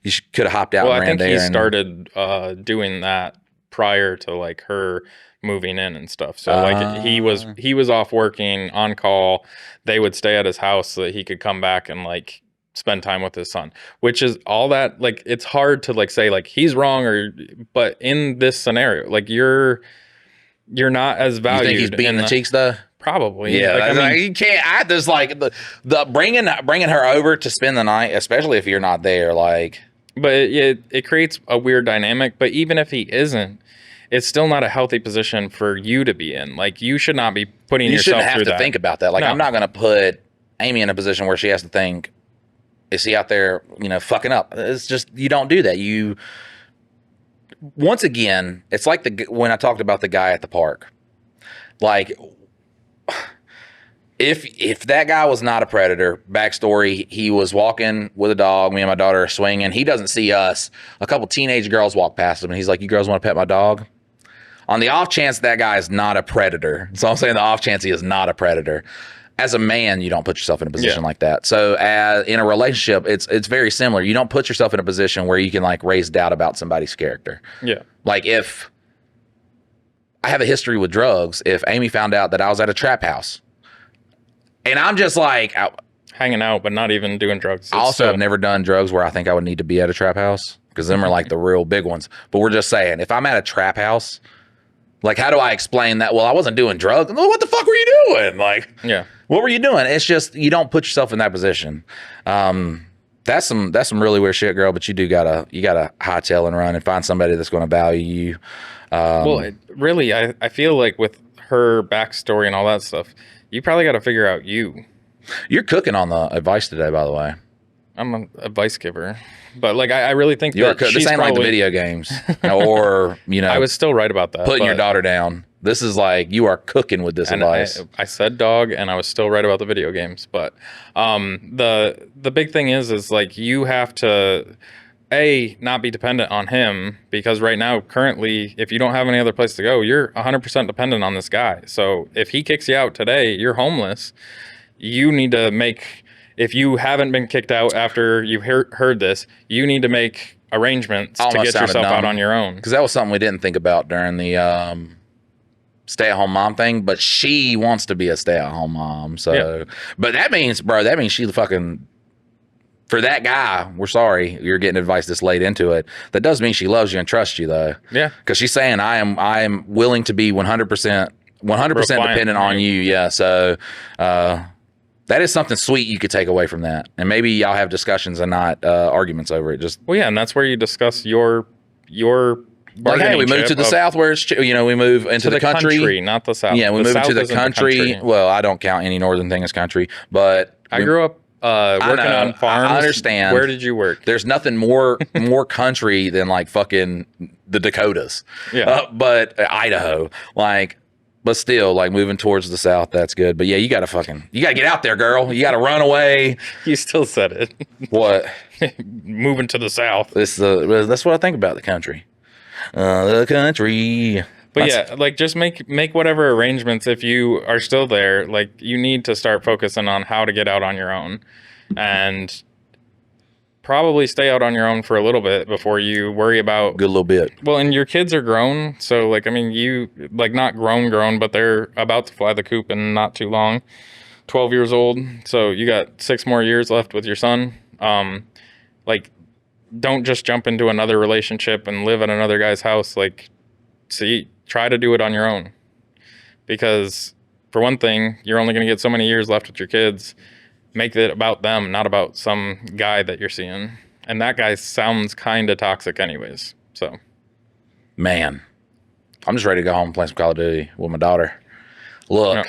You could have hopped out and ran there. I think he started doing that prior to like her moving in and stuff. So like he was off working on call. They would stay at his house so that he could come back and like spend time with his son, which is all that, like, it's hard to like say like he's wrong but in this scenario, like you're not as valued. You think he's beating the cheeks though? Probably. Yeah. Like, I mean, you can't, there's like the bringing her over to spend the night, especially if you're not there, like. But it creates a weird dynamic. But even if he isn't, it's still not a healthy position for you to be in. Like, you should not be putting yourself through that. You shouldn't have to think about that. Like, no. I'm not going to put Amy in a position where she has to think, is he out there, fucking up? It's just, you don't do that. Once again, it's like when I talked about the guy at the park. Like, if that guy was not a predator, backstory, he was walking with a dog, me and my daughter are swinging. He doesn't see us. A couple teenage girls walk past him, and he's like, you girls want to pet my dog? On the off chance that guy is not a predator. So I'm saying the off chance he is not a predator. As a man, you don't put yourself in a position like that. So in a relationship, it's very similar. You don't put yourself in a position where you can like raise doubt about somebody's character. Yeah. Like if I have a history with drugs, if Amy found out that I was at a trap house and I'm just like hanging out, but not even doing drugs. I also have never done drugs where I think I would need to be at a trap house because them are like the real big ones. But we're just saying, if I'm at a trap house, like, how do I explain that? Well, I wasn't doing drugs. Well, what the fuck were you doing? Like, yeah, what were you doing? It's just, you don't put yourself in that position. That's some really weird shit, girl. But you gotta hightail and run and find somebody that's going to value you. Really, I feel like with her backstory and all that stuff, you probably got to figure out you. You're cooking on the advice today, by the way. I'm an advice giver. But like, I really think that this ain't like the video games or, I was still right about that. Putting your daughter down. This is like, you are cooking with this advice. I said dog and I was still right about the video games. But the big thing is like, you have to, not be dependent on him, because right now, currently, if you don't have any other place to go, you're 100% dependent on this guy. So if he kicks you out today, you're homeless. You need to make... If you haven't been kicked out after you've heard this, you need to make arrangements to get yourself out on your own. Because that was something we didn't think about during the stay-at-home mom thing. But she wants to be a stay-at-home mom. So, But that means she fucking... For that guy, we're sorry you're getting advice this late into it. That does mean she loves you and trusts you, though. Yeah. Because she's saying, I am willing to be 100% dependent on you. Yeah. So... that is something sweet you could take away from that. And maybe y'all have discussions and not arguments over it. And that's where you discuss your like, hey, we moved to the South where it's, we move into the country. Not the South. Yeah, we moved to the country. Well, I don't count any northern thing as country, but I grew up working on farms. I understand. Where did you work? There's nothing more country than like fucking the Dakotas. Yeah. But Idaho, like... But still, like, moving towards the South, that's good. But yeah, you gotta get out there, girl. You gotta run away. You still said it. What? Moving to the South. That's what I think about the country. The country. But like, just make whatever arrangements if you are still there. Like, you need to start focusing on how to get out on your own, and probably stay out on your own for a little bit before you worry about... Good little bit. Well, and your kids are grown, so, like, I mean, you... Like, not grown, but they're about to fly the coop in not too long. 12 years old, so you got 6 more years left with your son. Like, don't just jump into another relationship and live at another guy's house. Like, try to do it on your own. Because, for one thing, you're only going to get so many years left with your kids. Make it about them, not about some guy that you're seeing. And that guy sounds kind of toxic anyways. So, man, I'm just ready to go home and play some Call of Duty with my daughter. Look,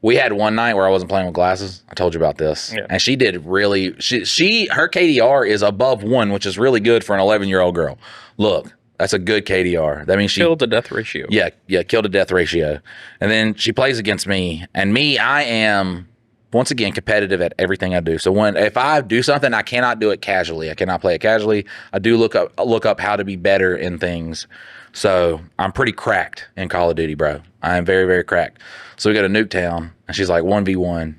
we had one night where I wasn't playing with glasses. I told you about this. Yeah. And she did really, her KDR is above 1, which is really good for an 11-year-old girl. Look, that's a good KDR. That means she... Kill to death ratio. Yeah, kill to death ratio. And then she plays against me. And I am... once again, competitive at everything I do. So if I do something, I cannot do it casually. I cannot play it casually. I do look up how to be better in things. So I'm pretty cracked in Call of Duty, bro. I am very, very cracked. So we go to Nuketown, and she's like 1v1.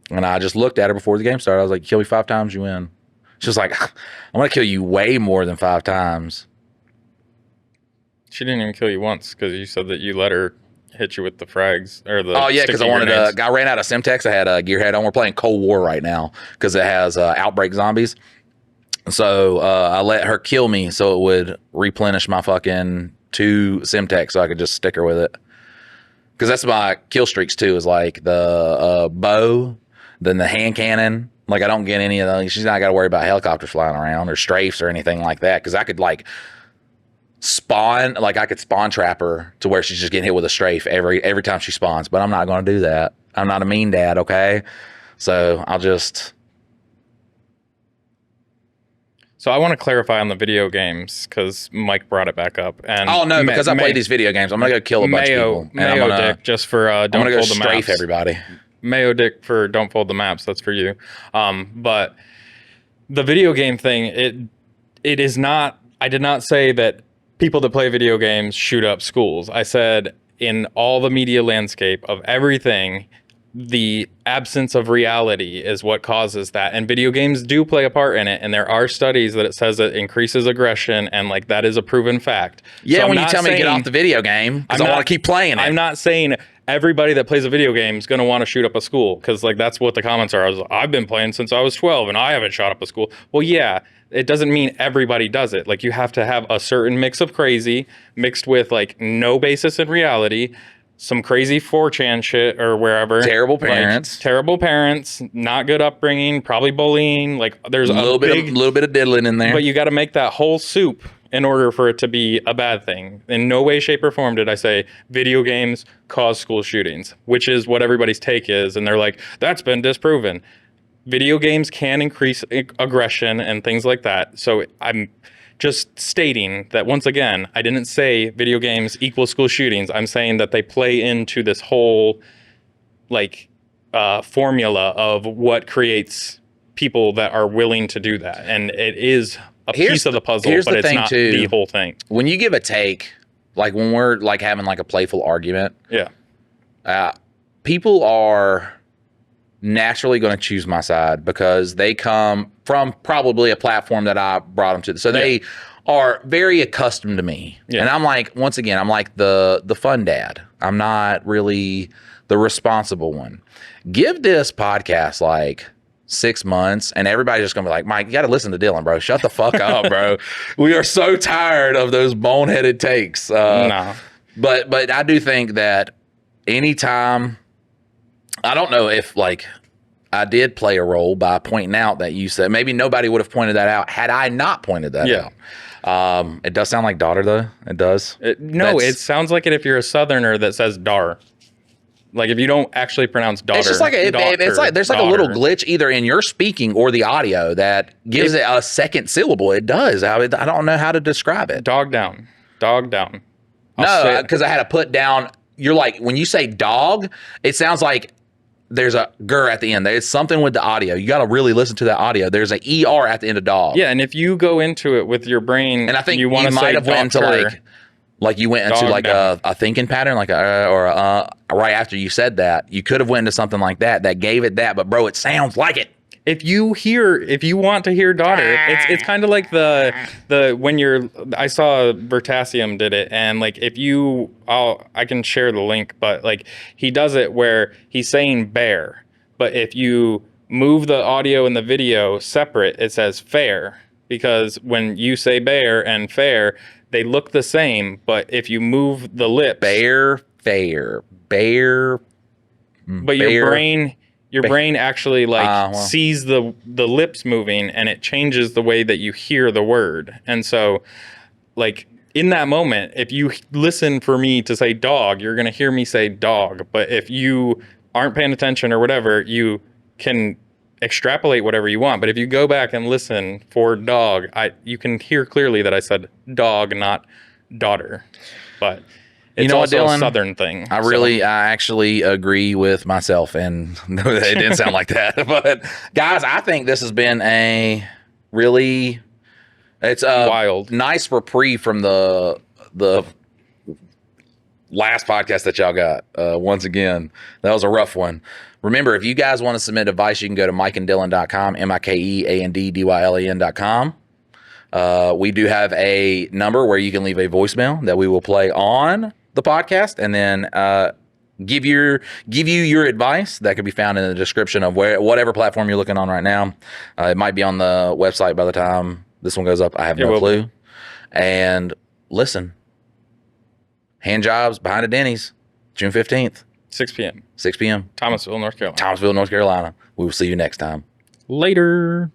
And I just looked at her before the game started. I was like, kill me 5 times, you win. She was like, I'm going to kill you way more than 5 times. She didn't even kill you once because you said that you let her hit you with the frags or the. Oh yeah, because I wanted to. I ran out of Simtex. I had a Gearhead on. We're playing Cold War right now because it has outbreak zombies. So I let her kill me so it would replenish my fucking 2 Simtex so I could just stick her with it. Because that's my kill streaks too. Is like the bow, then the hand cannon. Like I don't get any of those. She's not got to worry about helicopters flying around or strafes or anything like that. Because I could like spawn, like I could spawn trap her to where she's just getting hit with a strafe every time she spawns. But I'm not going to do that. I'm not a mean dad, okay? So I'll just. So I want to clarify on the video games because Mike brought it back up. And oh no, because I played these video games, I'm gonna go kill a bunch of people. And Mayo I'm gonna, dick just for don't I'm gonna go fold the strafe maps. everybody. Mayo dick for don't fold the maps. That's for you. But the video game thing, it is not. I did not say that people that play video games shoot up schools. I said in all the media landscape of everything, the absence of reality is what causes that. And video games do play a part in it. And there are studies that it says it increases aggression. And like that is a proven fact. Yeah, so when you tell me to get off the video game, because I want to keep playing it. I'm not saying everybody that plays a video game is going to want to shoot up a school. Because like that's what the comments are. I've been playing since I was 12 and I haven't shot up a school. Well, yeah. It doesn't mean everybody does it. Like you have to have a certain mix of crazy mixed with like no basis in reality, some crazy 4chan shit or wherever. Terrible parents. Like, terrible parents, not good upbringing, probably bullying. Like there's a little bit of diddling in there. But you got to make that whole soup in order for it to be a bad thing. In no way, shape, or form did I say video games cause school shootings, which is what everybody's take is. And they're like, that's been disproven. Video games can increase aggression and things like that. So I'm just stating that, once again, I didn't say video games equal school shootings. I'm saying that they play into this whole like formula of what creates people that are willing to do that. And it is a piece of the puzzle, but it's not the whole thing. When you give a take, like when we're like having like a playful argument, people are naturally going to choose my side because they come from probably a platform that I brought them to. So they are very accustomed to me. Yeah. And I'm like, once again, I'm like the fun dad. I'm not really the responsible one. Give this podcast like 6 months and everybody's just going to be like, Mike, you got to listen to Dylan, bro. Shut the fuck up, bro. We are so tired of those boneheaded takes. No. But I do think that anytime, I don't know if like I did play a role by pointing out that you said maybe nobody would have pointed that out had I not pointed that out. It does sound like daughter though. It does. It sounds like it if you're a Southerner that says dar. Like if you don't actually pronounce daughter. It's just like it's like there's like a little glitch either in your speaking or the audio that gives it a second syllable. It does. I don't know how to describe it. Dog down. Dog down. No, because I had to put down. You're like when you say dog, it sounds like there's a gur at the end. There's something with the audio. You got to really listen to that audio. There's an ER at the end of dog. Yeah, and if you go into it with your brain, and I think you might have went into like you went into like a thinking pattern, like right after you said that, you could have went into something like that gave it that. But bro, it sounds like it. If you want to hear daughter, it's kind of like I saw Vertasium did it, and like I can share the link, but like he does it where he's saying bear, but if you move the audio and the video separate, it says fair, because when you say bear and fair, they look the same, but if you move the lips, bear, fair, bear, but your brain actually sees the lips moving and it changes the way that you hear the word. And so like in that moment, if you listen for me to say dog, you're going to hear me say dog. But if you aren't paying attention or whatever, you can extrapolate whatever you want. But if you go back and listen for dog, you can hear clearly that I said dog, not daughter. But It's know what, also Dylan? a Southern thing. I actually agree with myself, and no, it didn't sound like that. But guys, I think this has been a really, it's a wild, nice reprieve from the last podcast that y'all got. Once again, that was a rough one. Remember, if you guys want to submit advice, you can go to mikeanddylan.com, mikeanddylan.com. We do have a number where you can leave a voicemail that we will play on the podcast, and then give you your advice. That could be found in the description of whatever platform you're looking on right now. It might be on the website by the time this one goes up. I have no clue. And listen, hand jobs behind a Denny's, June 15th, 6 p.m. 6 p.m. Thomasville, North Carolina. Thomasville, North Carolina. We will see you next time. Later.